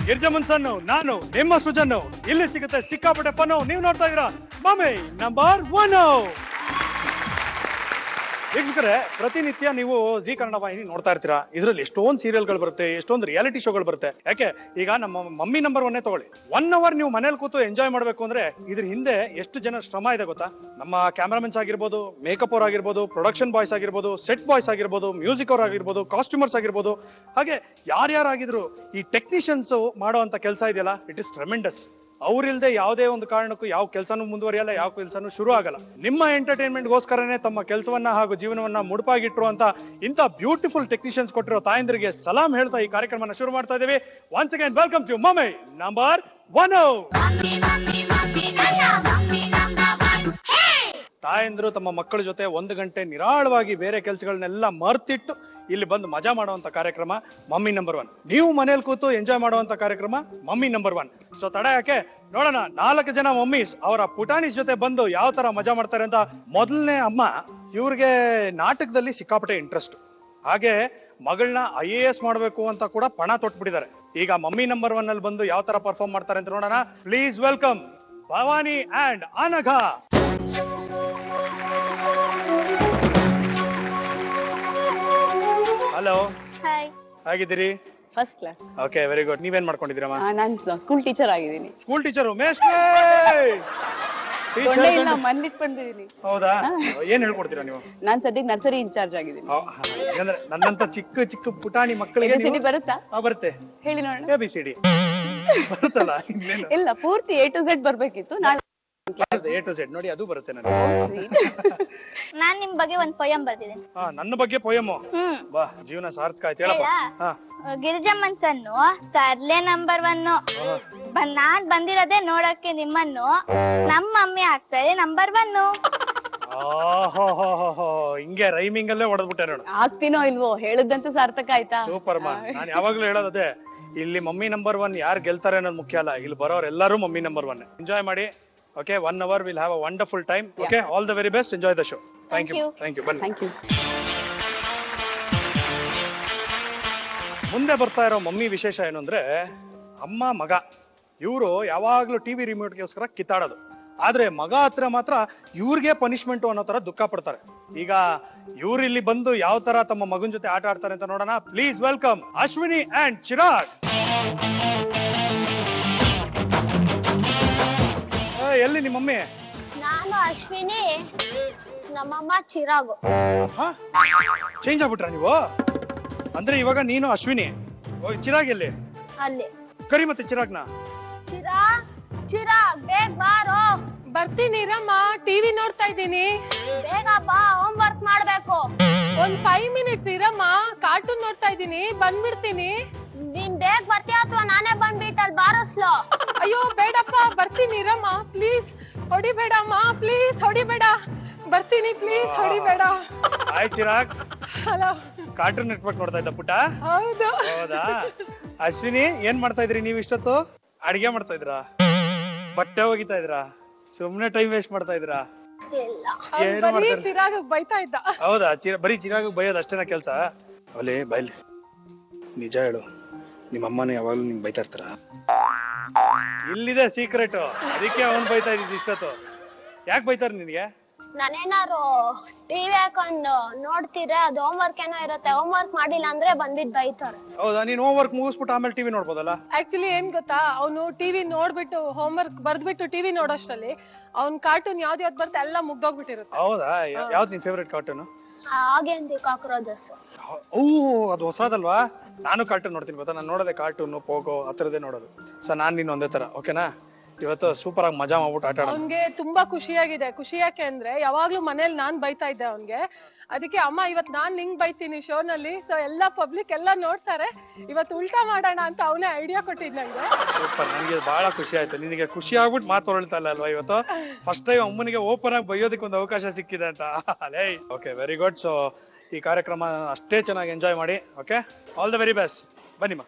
ಗಿರ್ಜಮನ್ son ನಾನು ನಿಮ್ಮ ಸುಜನ್ನು ಇಲ್ಲಿ ಸಿಗುತ್ತೆ ಸಿಕ್ಕಾಪಟ್ಟೆ ಫನ್ನು. ನೀವು ನೋಡ್ತಾ ಇದೀರಾ ಮಮ್ಮಿ ನಂಬರ್ 1. ವೀಕ್ಷಕರೇ, ಪ್ರತಿನಿತ್ಯ ನೀವು ಜಿ ಕನ್ನಡ ವಾಹಿನಿ ನೋಡ್ತಾ ಇರ್ತೀರಾ. ಇದರಲ್ಲಿ ಎಷ್ಟೊಂದು ಸೀರಿಯಲ್ಗಳು ಬರುತ್ತೆ, ಎಷ್ಟೊಂದು ರಿಯಾಲಿಟಿ ಶೋಗಳು ಬರುತ್ತೆ. ಯಾಕೆ ಈಗ ನಮ್ಮ ಮಮ್ಮಿ ನಂಬರ್ 1 ತಗೊಳ್ಳಿ. 1 ಅವರ್ ನೀವು ಮನೇಲಿ ಕೂತು ಎಂಜಾಯ್ ಮಾಡಬೇಕು ಅಂದ್ರೆ ಇದ್ರ ಹಿಂದೆ ಎಷ್ಟು ಜನ ಶ್ರಮ ಇದೆ ಗೊತ್ತಾ? ನಮ್ಮ ಕ್ಯಾಮರಾಮನ್ಸ್ ಆಗಿರ್ಬೋದು, ಮೇಕಪ್ ಅವ್ರು ಆಗಿರ್ಬೋದು, ಪ್ರೊಡಕ್ಷನ್ ಬಾಯ್ಸ್ ಆಗಿರ್ಬೋದು, ಸೆಟ್ ಬಾಯ್ಸ್ ಆಗಿರ್ಬೋದು, ಮ್ಯೂಸಿಕ್ ಅವ್ರು ಆಗಿರ್ಬೋದು, ಕಾಸ್ಟ್ಯೂಮರ್ಸ್ ಆಗಿರ್ಬೋದು, ಹಾಗೆ ಯಾರ್ಯಾರಾಗಿದ್ರು ಈ ಟೆಕ್ನಿಷಿಯನ್ಸ್ ಮಾಡುವಂತ ಕೆಲಸ ಇದೆಯಲ್ಲ, ಇಟ್ ಇಸ್ ಟ್ರೆಮೆಂಡಸ್. ಅವ್ರಿಲ್ದೆ ಯಾವುದೇ ಒಂದು ಕಾರಣಕ್ಕೂ ಯಾವ ಕೆಲಸನೂ ಮುಂದುವರಿಯಲ್ಲ, ಯಾವ ಕೆಲಸನೂ ಶುರು ಆಗಲ್ಲ. ನಿಮ್ಮ ಎಂಟರ್ಟೈನ್ಮೆಂಟ್ಗೋಸ್ಕರನೇ ತಮ್ಮ ಕೆಲಸವನ್ನ ಹಾಗೂ ಜೀವನವನ್ನ ಮುಡುಪಾಗಿಟ್ರು ಅಂತ ಇಂಥ ಬ್ಯೂಟಿಫುಲ್ ಟೆಕ್ನಿಷಿಯನ್ಸ್ ಕೊಟ್ಟಿರೋ ತಾಯಂದ್ರಿಗೆ ಸಲಾಂ ಹೇಳ್ತಾ ಈ ಕಾರ್ಯಕ್ರಮನ ಶುರು ಮಾಡ್ತಾ ಇದ್ದೀವಿ. Once again welcome to mummy number 1. ತಾಯಂದ್ರು ತಮ್ಮ ಮಕ್ಕಳ ಜೊತೆ 1 ಗಂಟೆ ನಿರಾಳವಾಗಿ ಬೇರೆ ಕೆಲಸಗಳನ್ನೆಲ್ಲ ಮರ್ತಿಟ್ಟು ಇಲ್ಲಿ ಬಂದು ಮಜಾ ಮಾಡುವಂತ ಕಾರ್ಯಕ್ರಮ ಮಮ್ಮಿ ನಂಬರ್ 1. ನೀವು ಮನೇಲಿ ಕೂತು ಎಂಜಾಯ್ ಮಾಡುವಂತ ಕಾರ್ಯಕ್ರಮ ಮಮ್ಮಿ ನಂಬರ್ 1. ಸೊ ತಡ ಯಾಕೆ, ನೋಡೋಣ 4 ಜನ ಮಮ್ಮೀಸ್ ಅವರ ಪುಟಾಣಿಸ್ ಜೊತೆ ಬಂದು ಯಾವ ತರ ಮಜಾ ಮಾಡ್ತಾರೆ ಅಂತ. ಮೊದಲನೇ ಅಮ್ಮ, ಇವ್ರಿಗೆ ನಾಟಕದಲ್ಲಿ ಸಿಕ್ಕಾಪಟ್ಟೆ ಇಂಟ್ರೆಸ್ಟ್. ಹಾಗೆ ಮಗಳನ್ನ IAS ಮಾಡಬೇಕು ಅಂತ ಕೂಡ ಪಣ ತೊಟ್ಬಿಟ್ಟಿದ್ದಾರೆ. ಈಗ ಮಮ್ಮಿ ನಂಬರ್ 1 ಅಲ್ಲಿ ಬಂದು ಯಾವ ತರ ಪರ್ಫಾರ್ಮ್ ಮಾಡ್ತಾರೆ ಅಂತ ನೋಡೋಣ. Please welcome Bhavani and Anagha. Hello, hi. ಹೇಗಿದ್ದೀರಿ? First class. Okay, very good. ನೀವೇನ್ ಮಾಡ್ಕೊಂಡಿದ್ದೀರಮ್ಮ? ನಾನು ಸ್ಕೂಲ್ ಟೀಚರ್ ಆಗಿದ್ದೀನಿ. ಸ್ಕೂಲ್ ಟೀಚರು ಮನ್ಲಿಟ್ ಬಂದಿದ್ದೀನಿ. ಹೌದಾ? ಏನ್ ಹೇಳ್ಕೊಡ್ತೀರಾ ನೀವು? ನಾನ್ ಸದ್ಯಕ್ಕೆ ನರ್ಸರಿ ಇನ್ಚಾರ್ಜ್ ಆಗಿದ್ದೀನಿ. ಅಂದ್ರೆ ನನ್ನಂತ ಚಿಕ್ಕ ಚಿಕ್ಕ ಪುಟಾಣಿ ಮಕ್ಕಳಿಗೆ ABCD ಬರುತ್ತಾ? ಬರುತ್ತೆ, ಹೇಳಿ ನೋಡೋಣ. ABCD ಬರುತ್ತಲ್ಲ? ಇಲ್ಲ, ಪೂರ್ತಿ A to Z ಬರ್ಬೇಕಿತ್ತು. ನಾಳೆ A to Z ನೋಡಿ, ಅದು ಬರುತ್ತೆ ನನಗೆ. ನಾನ್ ನಿಮ್ ಬಗ್ಗೆ ಒಂದ್ ಪೊಯಂ ಬರ್ದಿದ್ದೀನಿ. ನನ್ನ ಬಗ್ಗೆ ಪೊಯಮು? ಬಾ, ಜೀವನ ಸಾರ್ಥಕ ಆಯ್ತು, ಹೇಳಪ್ಪ. ಗಿರಿಜಮ್ಮನ್ ಸನ್ನು ತರ್ಲೆ ನಂಬರ್ 1. ನಾನ್ ಬಂದಿರೋದೇ ನೋಡಕ್ಕೆ ನಿಮ್ಮನ್ನು. ನಮ್ ಮಮ್ಮಿ ಆಗ್ತಾರೆ ನಂಬರ್ 1. ಹಿಂಗೆ ರೈಮಿಂಗ್ ಅಲ್ಲೇ ಹೊಡೆದ್ಬಿಟ್ಟೆ ನೋಡು. ಆಗ್ತೀನೋ ಇಲ್ವೋ, ಹೇಳದಂತೂ ಸಾರ್ಥಕ ಆಯ್ತಾ? ಸೂಪರ್ ಮಾ. ನಾನು ಯಾವಾಗ್ಲೂ ಹೇಳೋದೇ, ಇಲ್ಲಿ ಮಮ್ಮಿ ನಂಬರ್ 1 ಯಾರು ಗೆಲ್ತಾರೆ ಅನ್ನೋದು ಮುಖ್ಯ ಅಲ್ಲ, ಇಲ್ಲಿ ಬರೋರು ಎಲ್ಲರೂ ಮಮ್ಮಿ ನಂಬರ್ 1. ಎಂಜಾಯ್ ಮಾಡಿ. Okay, 1 hour we'll have a wonderful time. Okay, all the very best. Enjoy the show. Thank you. Thank you. Thank you. ಮುಂದೆ ಬರ್ತಾ ಇರೋ ಮಮ್ಮಿ ವಿಶೇಷ ಏನು ಅಂದ್ರೆ, ಅಮ್ಮ ಮಗ ಇವರು ಯಾವಾಗ್ಲೂ ಟಿವಿ ರಿಮೋಟ್ಗೋಸ್ಕರ ಕಿತ್ತಾಡೋದು. ಆದ್ರೆ ಮಗ ಹತ್ರ ಮಾತ್ರ ಇವ್ರಿಗೆ ಪನಿಷ್ಮೆಂಟ್ ಅನ್ನೋ ತರ ದುಃಖ ಪಡ್ತಾರೆ. ಈಗ ಇವ್ರು ಇಲ್ಲಿ ಬಂದು ಯಾವ ತರ ತಮ್ಮ ಮಗನ್ ಜೊತೆ ಆಟ ಆಡ್ತಾರೆ ಅಂತ ನೋಡೋಣ. Please welcome Ashwini and Chirag. ಎಲ್ಲಿ ನಿಮ್ಮ ಮಮ್ಮಿ? ನಾನು ಅಶ್ವಿನಿ, ನಮ್ಮಮ್ಮ ಚಿರಾಗು. ಚೇಂಜ್ ಆಗ್ಬಿಟ್ರ ನೀವು? ಅಂದ್ರೆ ಇವಾಗ ನೀನು ಅಶ್ವಿನಿ, ಚಿರಾಗ್ ಎಲ್ಲಿ? ಅಲ್ಲಿ. ಕರಿ ಮತ್ತೆ ಚಿರಾಗ್ನ. ಚಿರಾಗ್ ಬೇಗ ಬಾರೋ. ಬರ್ತೀನಿ ರಮ್ಮ, ಟಿವಿ ನೋಡ್ತಾ ಇದ್ದೀನಿ. ಬೇಗ ಬಾ, ಹೋಮ್ ವರ್ಕ್ ಮಾಡ್ಬೇಕು. ಒಂದ್ 5 minutes ಇರಮ್ಮ, ಕಾರ್ಟೂನ್ ನೋಡ್ತಾ ಇದ್ದೀನಿ, ಬಂದ್ಬಿಡ್ತೀನಿ. ನೀನ್ ಬೇಗ ಬರ್ತೀಯ ಅಥವಾ ನಾನೇ ಬಂದ್ಬಿಟ್ಟು ಅಲ್ಲಿ ಬಾರಿಸ್ಲೋ? ಅಯ್ಯೋ ಬೇಡಪ್ಪ, ಬರ್ತೀನಿ ರಮ್ಮ, ಪ್ಲೀಸ್ ಹೊಡಿಬೇಡಮ್ಮ, ಪ್ಲೀಸ್ ಹೊಡಿಬೇಡ, ಬರ್ತೀನಿ ಪ್ಲೀಸ್, ಹೊಡಿಬೇಡ. Hi Chirag. Hello. Cartoon network ನೋಡ್ತಾ ಇದ್ದ ಪುಟ್ಟ? ಹೌದು. ಹೌದಾ? ಅಶ್ವಿನಿ, ಏನ್ ಮಾಡ್ತಾ ಇದ್ರಿ ನೀವು ಇಷ್ಟೊತ್ತು? ಅಡಿಗೆ ಮಾಡ್ತಾ ಇದ್ರಾ? ಬಟ್ಟೆ ಒಗಿತಾ ಇದ್ರಾ? ಸುಮ್ನೆ ಟೈಮ್ ವೇಸ್ಟ್ ಮಾಡ್ತಾ ಇದ್ರಾ? ಚಿರಾಗ್ ಬೈತಾ ಇದ್ದ. ಹೌದಾ? ಬರೀ ಚಿರಾಗ್ ಬೈಯೋದು ಅಷ್ಟೇನ ಕೆಲ್ಸ? ಅಲ್ಲೇ ಬೈಲಿ, ನಿಜ ಹೇಳು, ನಿಮ್ಮಮ್ಮನ ಯಾವಾಗ್ಲೂ ನಿಂಗೆ ಬೈತಾ ಇರ್ತಾರ? ಇಲ್ಲಿದೆ ಸೀಕ್ರೆಟ್, ಅದಕ್ಕೆ ಅವನ್ ಬೈತಾ ಇದ್ದಿದ್ದು ಇಷ್ಟೊತ್ತು. ಯಾಕೆ ಬೈತಾರ ನಿನ್ಗೆ? ನಾನೇನಾರು ಟಿವಿ ಹಾಕೊಂಡು ನೋಡ್ತೀರಾ, ಅದು ಹೋಮ್ ವರ್ಕ್ ಏನೋ ಇರುತ್ತೆ, ಹೋಮ್ ವರ್ಕ್ ಮಾಡಿಲ್ಲ ಅಂದ್ರೆ ಬಂದ್ಬಿಟ್ಟು ಬೈತಾರೆ. ಹೌದಾ? ನೀನ್ ಹೋಮ್ ವರ್ಕ್ ಮುಗಿಸ್ಬಿಟ್ಟು ಆಮೇಲೆ ಟಿವಿ ನೋಡ್ಬೋದಲ್ಲ? ಆಕ್ಚುಲಿ ಏನ್ ಗೊತ್ತಾ, ಅವನು ಟಿವಿ ನೋಡ್ಬಿಟ್ಟು ಹೋಮ್ ವರ್ಕ್ ಬರ್ದ್ಬಿಟ್ಟು ಟಿವಿ ನೋಡೋಷ್ಟರಲ್ಲಿ ಅವ್ನ್ ಕಾರ್ಟೂನ್ ಯಾವ್ದು ಬರುತ್ತೆ ಎಲ್ಲ ಮುಗ್ದೋಗ್ಬಿಟ್ಟಿರುತ್ತೆ. ಹೌದಾ? ಯಾವ್ದು ನಿನ್ ಫೇವ್ರೆಟ್ ಕಾರ್ಟೂನ್? ಹಾಗೆ ಕಾಕ್ರೋಚಸ್. ಓ, ಅದು ಹೊಸದಲ್ವಾ? ನಾನು ಕಾರ್ಟೂನ್ ನೋಡ್ತೀನಿ ಗೊತ್ತಾ. ನಾನು ನೋಡೋದೆ ಕಾರ್ಟೂನ್, ಪೋಗೋ ಆ ಥರದೇ ನೋಡೋದು. ಸೊ ನಾನ್ ನೀನ್ ಒಂದೇ ತರ, ಓಕೆನಾ? ಇವತ್ತು ಸೂಪರ್ ಆಗಿ ಮಜಾ ಮಾಡ್ಬಿಟ್ಟು ಆಟ ಆಡೋಣ. ಅವ್ನ್ಗೆ ತುಂಬಾ ಖುಷಿಯಾಗಿದೆ. ಖುಷಿ ಯಾಕೆ ಅಂದ್ರೆ ಯಾವಾಗ್ಲೂ ಮನೇಲಿ ನಾನ್ ಬೈತಾ ಇದ್ದೆ ಅವ್ನ್ಗೆ. ಅದಕ್ಕೆ ಅಮ್ಮ ಇವತ್ ನಾನ್ ನಿಂಗ್ ಬೈತೀನಿ ಶೋನಲ್ಲಿ, ಸೊ ಎಲ್ಲಾ ಪಬ್ಲಿಕ್ ಎಲ್ಲ ನೋಡ್ತಾರೆ, ಇವತ್ತು ಉಲ್ಟಾ ಮಾಡೋಣ ಅಂತ ಅವನೇ ಐಡಿಯಾ ಕೊಟ್ಟಿದ್ ನಂಗೆ. ಸೂಪರ್, ನನಗೆ ಬಹಳ ಖುಷಿ ಆಯ್ತು. ನಿನಗೆ ಖುಷಿ ಆಗ್ಬಿಟ್ಟು ಮಾತು ಹೊರಳ್ತಾ ಇಲ್ಲ ಅಲ್ವಾ ಇವತ್ತು? ಫಸ್ಟ್ ಟೈಮ್ ಅಮ್ಮನಿಗೆ ಓಪನ್ ಆಗಿ ಬೈಯೋದಕ್ಕೆ ಒಂದು ಅವಕಾಶ ಸಿಕ್ಕಿದೆ ಅಂತ. ಅಲೇ ಓಕೆ, ವೆರಿ ಗುಡ್. ಸೊ ಈ ಕಾರ್ಯಕ್ರಮ ಅಷ್ಟೇ ಚೆನ್ನಾಗಿ ಎಂಜಾಯ್ ಮಾಡಿ. Okay, all the very best. ಬನ್ನಿಮ್ಮ.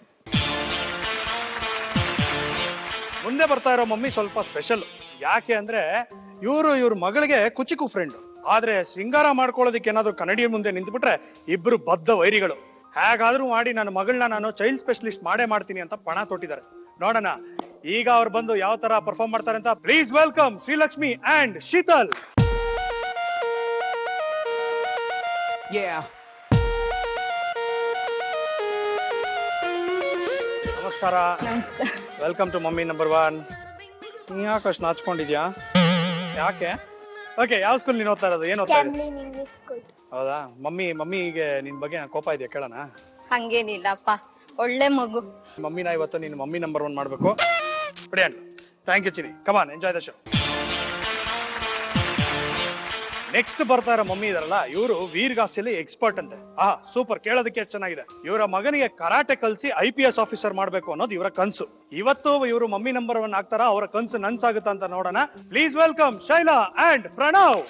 ಮುಂದೆ ಬರ್ತಾ ಇರೋ ಮಮ್ಮಿ ಸ್ವಲ್ಪ ಸ್ಪೆಷಲ್. ಯಾಕೆ ಅಂದ್ರೆ ಇವ್ರ ಮಗಳಿಗೆ ಕುಚಿಕು ಫ್ರೆಂಡ್. ಆದ್ರೆ ಶೃಂಗಾರ ಮಾಡ್ಕೊಳ್ಳೋದಕ್ಕೆ ಏನಾದ್ರು ಕನ್ನಡಿಯ ಮುಂದೆ ನಿಂತ್ಬಿಟ್ರೆ ಇಬ್ರು ಬದ್ಧ ವೈರಿಗಳು. ಹೇಗಾದ್ರೂ ಮಾಡಿ ನನ್ನ ಮಗಳನ್ನ ನಾನು ಚೈಲ್ಡ್ ಸ್ಪೆಷಲಿಸ್ಟ್ ಮಾಡೇ ಮಾಡ್ತೀನಿ ಅಂತ ಪಣ ತೊಟ್ಟಿದ್ದಾರೆ. ನೋಡೋಣ ಈಗ ಅವ್ರು ಬಂದು ಯಾವ ತರ ಪರ್ಫಾರ್ಮ್ ಮಾಡ್ತಾರೆ ಅಂತ. Please welcome Shrilakshmi and Sheetal. ನಮಸ್ಕಾರ. Welcome to mummy number 1. ನೀ ಯಾಕಷ್ಟು ನಾಚ್ಕೊಂಡಿದ್ಯಾ? ಯಾಕೆ? ಓಕೆ, ಯಾವ ಸ್ಕೂಲ್ ನೀನು ಓದ್ತಾ ಇರೋದು? ಏನು ಓದ್ತಾ ಇದ್ದೀಯ? ಹೌದಾ? ಮಮ್ಮಿಗೆ ನಿನ್ ಬಗ್ಗೆ ಕೋಪ ಇದೆಯಾ ಕೇಳೋಣ? ಹಂಗೇನಿಲ್ಲಪ್ಪ, ಒಳ್ಳೆ ಮಗು. ಮಮ್ಮಿನ ಇವತ್ತು ನೀನು ಮಮ್ಮಿ ನಂಬರ್ 1 ಮಾಡ್ಬೇಕು. ಬಿಡಿಯನ್. Thank you Chini. Come on, enjoy the show. Next ಬರ್ತಾ ಇರೋ ಮಮ್ಮಿ ಇದಾರಲ್ಲ, ಇವರು ವೀರ್ಗಾಸೆಯಲ್ಲಿ ಎಕ್ಸ್ಪರ್ಟ್ ಅಂತೆ. ಸೂಪರ್, ಕೇಳೋದಕ್ಕೆ ಎಷ್ಟು ಚೆನ್ನಾಗಿದೆ. ಇವರ ಮಗನಿಗೆ ಕರಾಟೆ ಕಲಿಸಿ IPS ಆಫೀಸರ್ ಮಾಡ್ಬೇಕು ಅನ್ನೋದು ಇವರ ಕನ್ಸು. ಇವತ್ತು ಇವರು ಮಮ್ಮಿ ನಂಬರ್ 1 ಆಗ್ತಾರ? ಅವರ ಕನ್ಸು ನನ್ಸಾಗುತ್ತಾ ಅಂತ ನೋಡೋಣ. Please welcome Shaila and Pranav.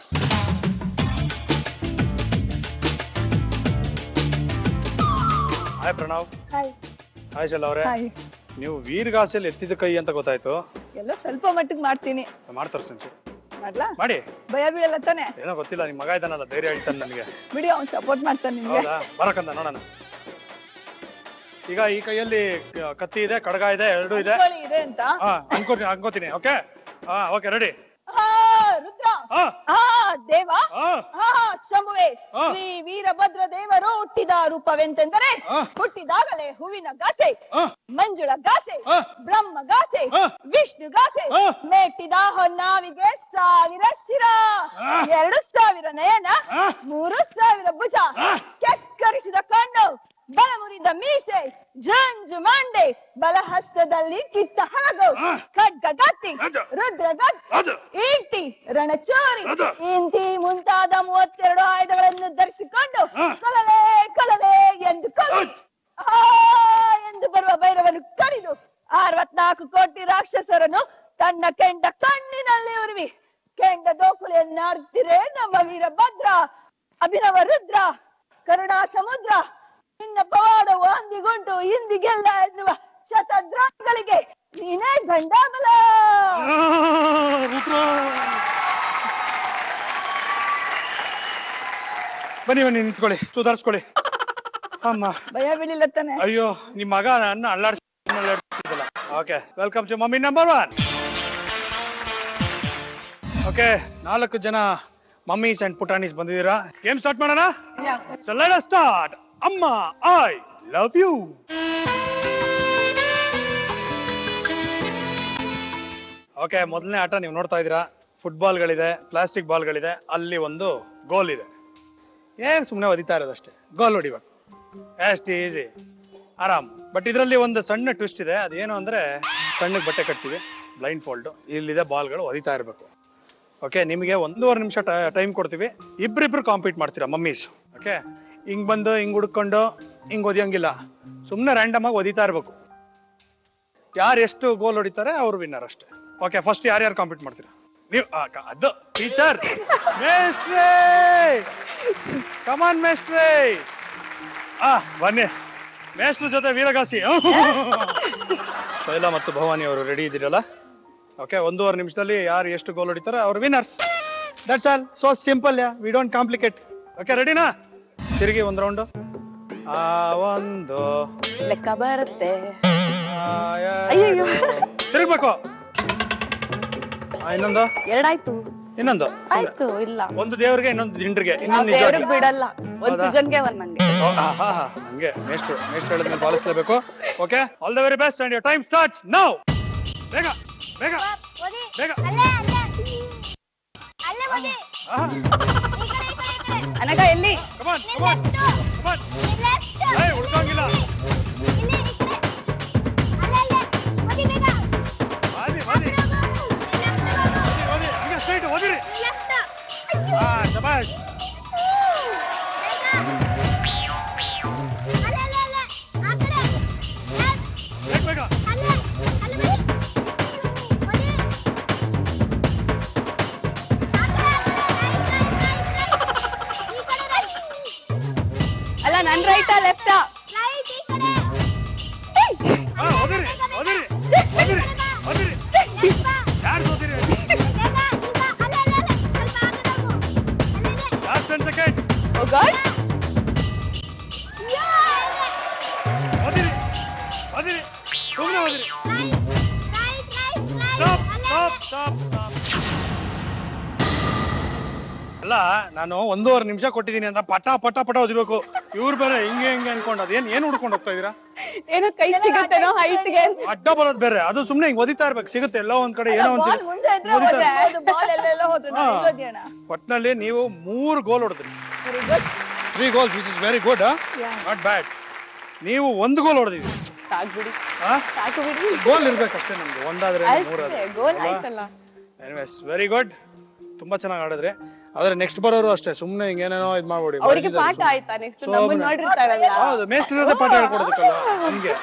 Hi Pranav. Hi Shaila ಅವರೇ. ನೀವು ವೀರ್ಗಾಸೆಯಲ್ಲಿ ಎತ್ತಿದ ಕೈ ಅಂತ ಗೊತ್ತಾಯ್ತು. ಎಲ್ಲ ಸ್ವಲ್ಪ ಮಟ್ಟಿಗೆ ಮಾಡ್ತೀನಿ. ಮಾಡ್ತಾರೆ ಸಂಚು ಮಾಡ್ಲಾ? ಮಾಡಿ. ಭಯ ಬೀಳಲ್ಲ ತಾನೆ? ಏನೋ ಗೊತ್ತಿಲ್ಲ, ನಿಮ್ ಮಗ ಇದ್ದಾನಲ್ಲ, ಧೈರ್ಯ ಹೇಳ್ತಾನೆ ನನಗೆ. ಬಿಡಿ, ಅವ್ನು ಸಪೋರ್ಟ್ ಮಾಡ್ತಾನೆ ನಿಮ್ಗೆ. ಹೌದಾ? ಬರಕಂದ ನೋಡೋಣ. ಈಗ ಈ ಕೈಯಲ್ಲಿ ಕತ್ತಿ ಇದೆ, ಕಡಗ ಇದೆ, ಎರಡೂ ಇದೆ. ಅನ್ಕೊಳ್ಳಿ ಇದೆ ಅಂತ. ಅನ್ಕೋತೀನಿ. Okay, okay, ready. ರುದ್ರ, ದೇವ, ಶಂಭುವೆ, ಆ. ಶ್ರೀ ವೀರಭದ್ರ ದೇವರು ಹುಟ್ಟಿದ ರೂಪವೆಂತೆಂದರೆ ಹುಟ್ಟಿದಾಗಲೇ ಹೂವಿನ ಗಾಸೆ, ಮಂಜುಳ ಗಾಸೆ, ಬ್ರಹ್ಮ ಗಾಸೆ, ವಿಷ್ಣು ಗಾಸೆ, ಮೆಟ್ಟಿದ ಹೊನ್ನಾವಿಗೆ 1000 ಶಿರ, 2000 ನಯನ, 3000 ಭುಜ, ಕೆಕ್ಕರಿಸಿದ ಕಣ್ಣು, ಬಲಮುರಿದ ಮೀಸೆ, ಜಂಜು ಮಂಡೆ, ಬಲಹಸ್ತದಲ್ಲಿ ಕಿತ್ತ ಹಲಗು, ಖಡ್ಗಗತ್ತಿ, ರುದ್ರಗತ್ತಿ, ಈಟಿ, ರಣಚೋರಿ, ಇಂತಿ ಮುಂತಾದ 32 ಆಯುಧಗಳನ್ನು ಧರಿಸಿಕೊಂಡು ಕಲಲೆ ಕಲಲೆ ಎಂದು ಎಂದು ಬರುವ ಭೈರವನು ಕಡಿದು 64 ಕೋಟಿ ರಾಕ್ಷಸರನ್ನು ತನ್ನ ಕೆಂಡ ಕಣ್ಣಿನಲ್ಲಿ ಉರುವಿ ಕೆಂಡ ದೋಕುಳಿಯನ್ನಾಡ್ತಿರೆ ನಮ್ಮ ವೀರಭದ್ರ. ಅಭಿನವ ರುದ್ರ, ಕರುಣಾ ಸಮುದ್ರ, ನಿನ್ನ ಪವಾಡವು ಅಂದಿಗೊಂಡು ಇಂದಿಗೆಲ್ಲ ಎನ್ನುವ ಶತದ್ರೋಹಿಗಳಿಗೆ ನೀನೇ ಗಂಡಾಮಲ. ಬನ್ನಿ ಬನ್ನಿ, ನಿಂತ್ಕೊಳ್ಳಿ, ಸುಧಾರಿಸ್ಕೊಳ್ಳಿ. ಅಮ್ಮ, ಭಯ ಬೀಳಿಲ್ಲ ತಾನೆ? ಅಯ್ಯೋ, ನಿಮ್ ಮಗ ನನ್ನ ಅಲ್ಲಾಡ್ಸಿದಲ್ಲ. Okay, welcome to mummy number 1. Okay, 4 ಜನ ಮಮ್ಮೀಸ್ ಅಂಡ್ ಪುಟಾಣೀಸ್ ಬಂದಿದ್ದೀರಾ. ಗೇಮ್ ಸ್ಟಾರ್ಟ್ ಮಾಡೋಣ. So let us start. ಅಮ್ಮ, ಐ ಲವ್ ಯು. ಓಕೆ, ಮೊದಲನೇ ಆಟ ನೀವು ನೋಡ್ತಾ ಇದ್ದೀರಾ. ಫುಟ್ಬಾಲ್ಗಳಿದೆ, ಪ್ಲಾಸ್ಟಿಕ್ ಬಾಲ್ಗಳಿದೆ, ಅಲ್ಲಿ ಒಂದು ಗೋಲ್ ಇದೆ. ಏನ್ ಸುಮ್ಮನೆ ಒದಿತಾ ಇರೋದಷ್ಟೇ, ಗೋಲ್ ಹೊಡಿಬೇಕು. ಎಷ್ಟು ಈಸಿ, ಆರಾಮ್. ಬಟ್ ಇದರಲ್ಲಿ ಒಂದು ಸಣ್ಣ ಟ್ವಿಸ್ಟ್ ಇದೆ. ಅದೇನು ಅಂದ್ರೆ, ಕಣ್ಣಿಗೆ ಬಟ್ಟೆ ಕಟ್ತೀವಿ, ಬ್ಲೈಂಡ್ ಫೋಲ್ಡ್, ಇಲ್ಲಿದೆ ಬಾಲ್ಗಳು, ಒದಿತಾ ಇರಬೇಕು. ಓಕೆ, ನಿಮಗೆ 1.5 ನಿಮಿಷ ಟೈಮ್ ಕೊಡ್ತೀವಿ. ಇಬ್ರಿಬ್ರು ಕಾಂಪೀಟ್ ಮಾಡ್ತೀರಾ ಮಮ್ಮೀಸ್. ಓಕೆ, ಹಿಂಗ್ ಬಂದು ಹಿಂಗ್ ಹುಡ್ಕೊಂಡು ಹಿಂಗ್ ಒದಿಯಂಗಿಲ್ಲ, ಸುಮ್ಮನೆ ರ್ಯಾಂಡಮ್ ಆಗಿ ಒದಿತಾ ಇರ್ಬೇಕು. ಯಾರು ಎಷ್ಟು ಗೋಲ್ ಹೊಡಿತಾರೆ ಅವ್ರು ವಿನ್ನರ್ ಅಷ್ಟೇ. ಓಕೆ, ಫಸ್ಟ್ ಯಾರ್ಯಾರು ಕಾಂಪೀಟ್ ಮಾಡ್ತೀರಾ? ನೀವು ಅದು ಟೀಚರ್, ಮೇಸ್ಟ್ರೇ, ಕಮಾನ್ ಮೇಸ್ಟ್ರೇ. ಬನ್ನಿ, ಮೇಸ್ಟ್ರ ಜೊತೆ ವೀರಗಾಸಿ. ಶೈಲಾ ಮತ್ತು ಭವಾನಿ ಅವರು ರೆಡಿ ಇದ್ದೀರಲ್ಲ? ಓಕೆ, 1.5 ನಿಮಿಷದಲ್ಲಿ ಯಾರು ಎಷ್ಟು ಗೋಲ್ ಹೊಡಿತಾರೆ ಅವ್ರು winners. That's all. So simple, we don't complicate. Okay, ರೆಡಿನಾ? ತಿರುಗಿ ಒಂದು ರೌಂಡು. ಒಂದು ಲೆಕ್ಕ ಬರುತ್ತೆ. ತಿರುಗ್ಬೇಕು. ಇನ್ನೊಂದು, 2 ಆಯ್ತು. ಇನ್ನೊಂದು ಆಯ್ತು, ಇಲ್ಲ ಒಂದು ದೇವ್ರಿಗೆ, ಇನ್ನೊಂದು ದಿಂಡ್ರಿಗೆ, ನಾವ್ ಇನ್ನೊಂದು ದೇವ್ರಿಗೆ ನಿಜವಾಗಿ. ಬಿಡಲ್ಲ, ಒಂದ್ ಸೃಜನ್ಗೆ ಒಂದ್ ನಂಗೆ. ಹಂಗೆ ಮೇಸ್ಟ್ರು ಹೇಳಿದ್ಮೇಲೆ ಪಾಲಿಸ್ಲೇಬೇಕು. Okay, all the very best and your time starts now. ಬೇಗ ಬೇಗ ಬೇಗ. ಅನಗ ಎಲ್ಲಿ? ಕಮಾನ್ ಕಮಾನ್ ಕಮಾನ್. ಏಯ್, ಹುಡುಕಂಗಿಲ್ಲ. ಬಾದಿ ಬಾದಿ. ನನ್ ರೈಟಾ ಲೆಫ್ಟಾ? ರೈಟ್ ಈ ಕಡೆ. ಓದಿರಿ ಓದಿರಿ ಓದಿರಿ ಓದಿರಿ. ಯಾರು ಓದಿರಿ? Last 10 seconds. ಓ ಗಾಡ್. ಓದಿರಿ ಓದಿರಿ ಸುಮ್ಮನೆ ಓದಿರಿ. Stop stop stop stop. ಅಲ್ಲ ನಾನು 1.5 ನಿಮಿಷ ಕೊಟ್ಟಿದ್ದೀನಿ ಅಂತ ಪಟ ಪಟ ಪಟ ಓದಿಬೇಕು. ಇವ್ರು ಬೇರೆ ಹಿಂಗೆ ಹಿಂಗೆ ಅನ್ಕೊಂಡು ಅದೇನ್ ಏನ್ ಹುಡ್ಕೊಂಡು ಹೋಗ್ತಾ ಇದೀರಾ? ಏನೋ ಕೈ ಸಿಗುತ್ತೇನೋ ಹೈಟ್ಗೆ. ಅಡ್ಡ ಬರೋದ್ ಬೇರೆ, ಅದು ಸುಮ್ನೆ ಹಿಂಗ್ ಓದಿತಾ ಇರ್ಬೇಕು. ಸಿಗುತ್ತೆ ಎಲ್ಲೋ ಒಂದ್ ಕಡೆ ಏನೋ ಒಂದ್ ಬಾಲ್ ಮುಂದೆ ಇದ್ರೆ ಹೋದೆ. ಅದು ಬಾಲ್ ಎಲ್ಲೆಲ್ಲ ಹೋದ್ರು ಹಾ. ನಾನು ಓದಿಯೋಣ. ಒಟ್ನಲ್ಲಿ ನೀವು 3 ಗೋಲ್ ಹೊಡೆದ್ರಿ. 3 goals which is very good, not bad. ನೀವು 1 ಗೋಲ್ ಹೊಡೆದಿದ್ದೀರಿ. ಸಾಕು ಬಿಡಿ. ಸಾಕು ಬಿಡಿ. ಗೋಲ್ ಇರ್ಬೇಕಷ್ಟೇ ನಮ್ದು, ಒಂದಾದ್ರೆ ಮೂರಾದ್ರೆ. ಗೋಲ್ ಆಯ್ತಲ್ಲ. ಎನಿವೇಸ್ ವೆರಿ ಗುಡ್, ತುಂಬಾ ಚೆನ್ನಾಗಿ ಆಡಿದ್ರಿ. ಆದ್ರೆ ನೆಕ್ಸ್ಟ್ ಬರೋರು ಅಷ್ಟೇ ಸುಮ್ನೆ ಹಿಂಗೇನೇನೋ ಇದ್ ಮಾಡ್ಬಿಡಿ. ಅವರಿಗೆ ಪಾಠ ಆಯ್ತಾ ನೆಕ್ಸ್ಟ್ ನಮ್ಮನ್ನ ನೋಡಿರ್ತಾರಲ್ಲ. ಹೌದು, ಮೇಷ್ಟ್ರದೇ ಪಾಠ ಹೇಳ್ಕೊಡೋದಕ್ಕಲ್ಲ ನಮ್ಗೆ.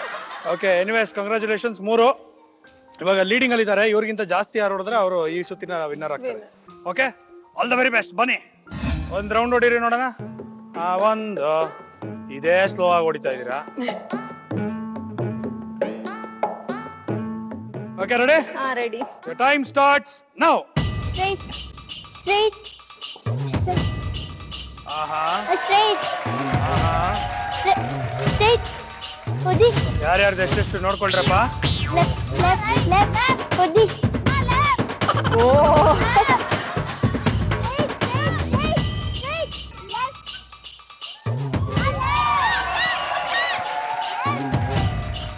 Okay, anyways congratulations 3. ಇವಾಗ ಲೀಡಿಂಗ್ ಅಲ್ಲಿ ಇದ್ದಾರೆ. ಇವ್ರಿಗಿಂತ ಜಾಸ್ತಿ ಯಾರು ಹೊಡೆದ್ರೆ ಅವರು ಈ ಸುತ್ತಿನ ವಿನ್ನರ್ ಆಗ್ತಾರೆ. Okay, all the very best. ಬನ್ನಿ ಒಂದ್ ರೌಂಡ್ ಹೊಡೀರಿ ನೋಡೋಣ. ಒಂದು ಇದೇ ಸ್ಲೋ ಆಗಿ ಹೊಡಿತಾ ಇದೀರಾ. Okay, ready? ಹಾ ready. Your time starts now. Straight straight ಆಹಾ ಸ್ಟ್ರೈಟ್ ಆಹಾ. ಸ್ಟ್ರೈಟ್ ಓದಿ. ಯಾರ್ಯಾರ್ದು ಎಷ್ಟೆಷ್ಟು ನೋಡ್ಕೊಳ್ರಪ್ಪ. ಲೆಫ್ಟ್ ಲೆಫ್ಟ್ ಲೆಫ್ಟ್ ಓದಿ. ಓ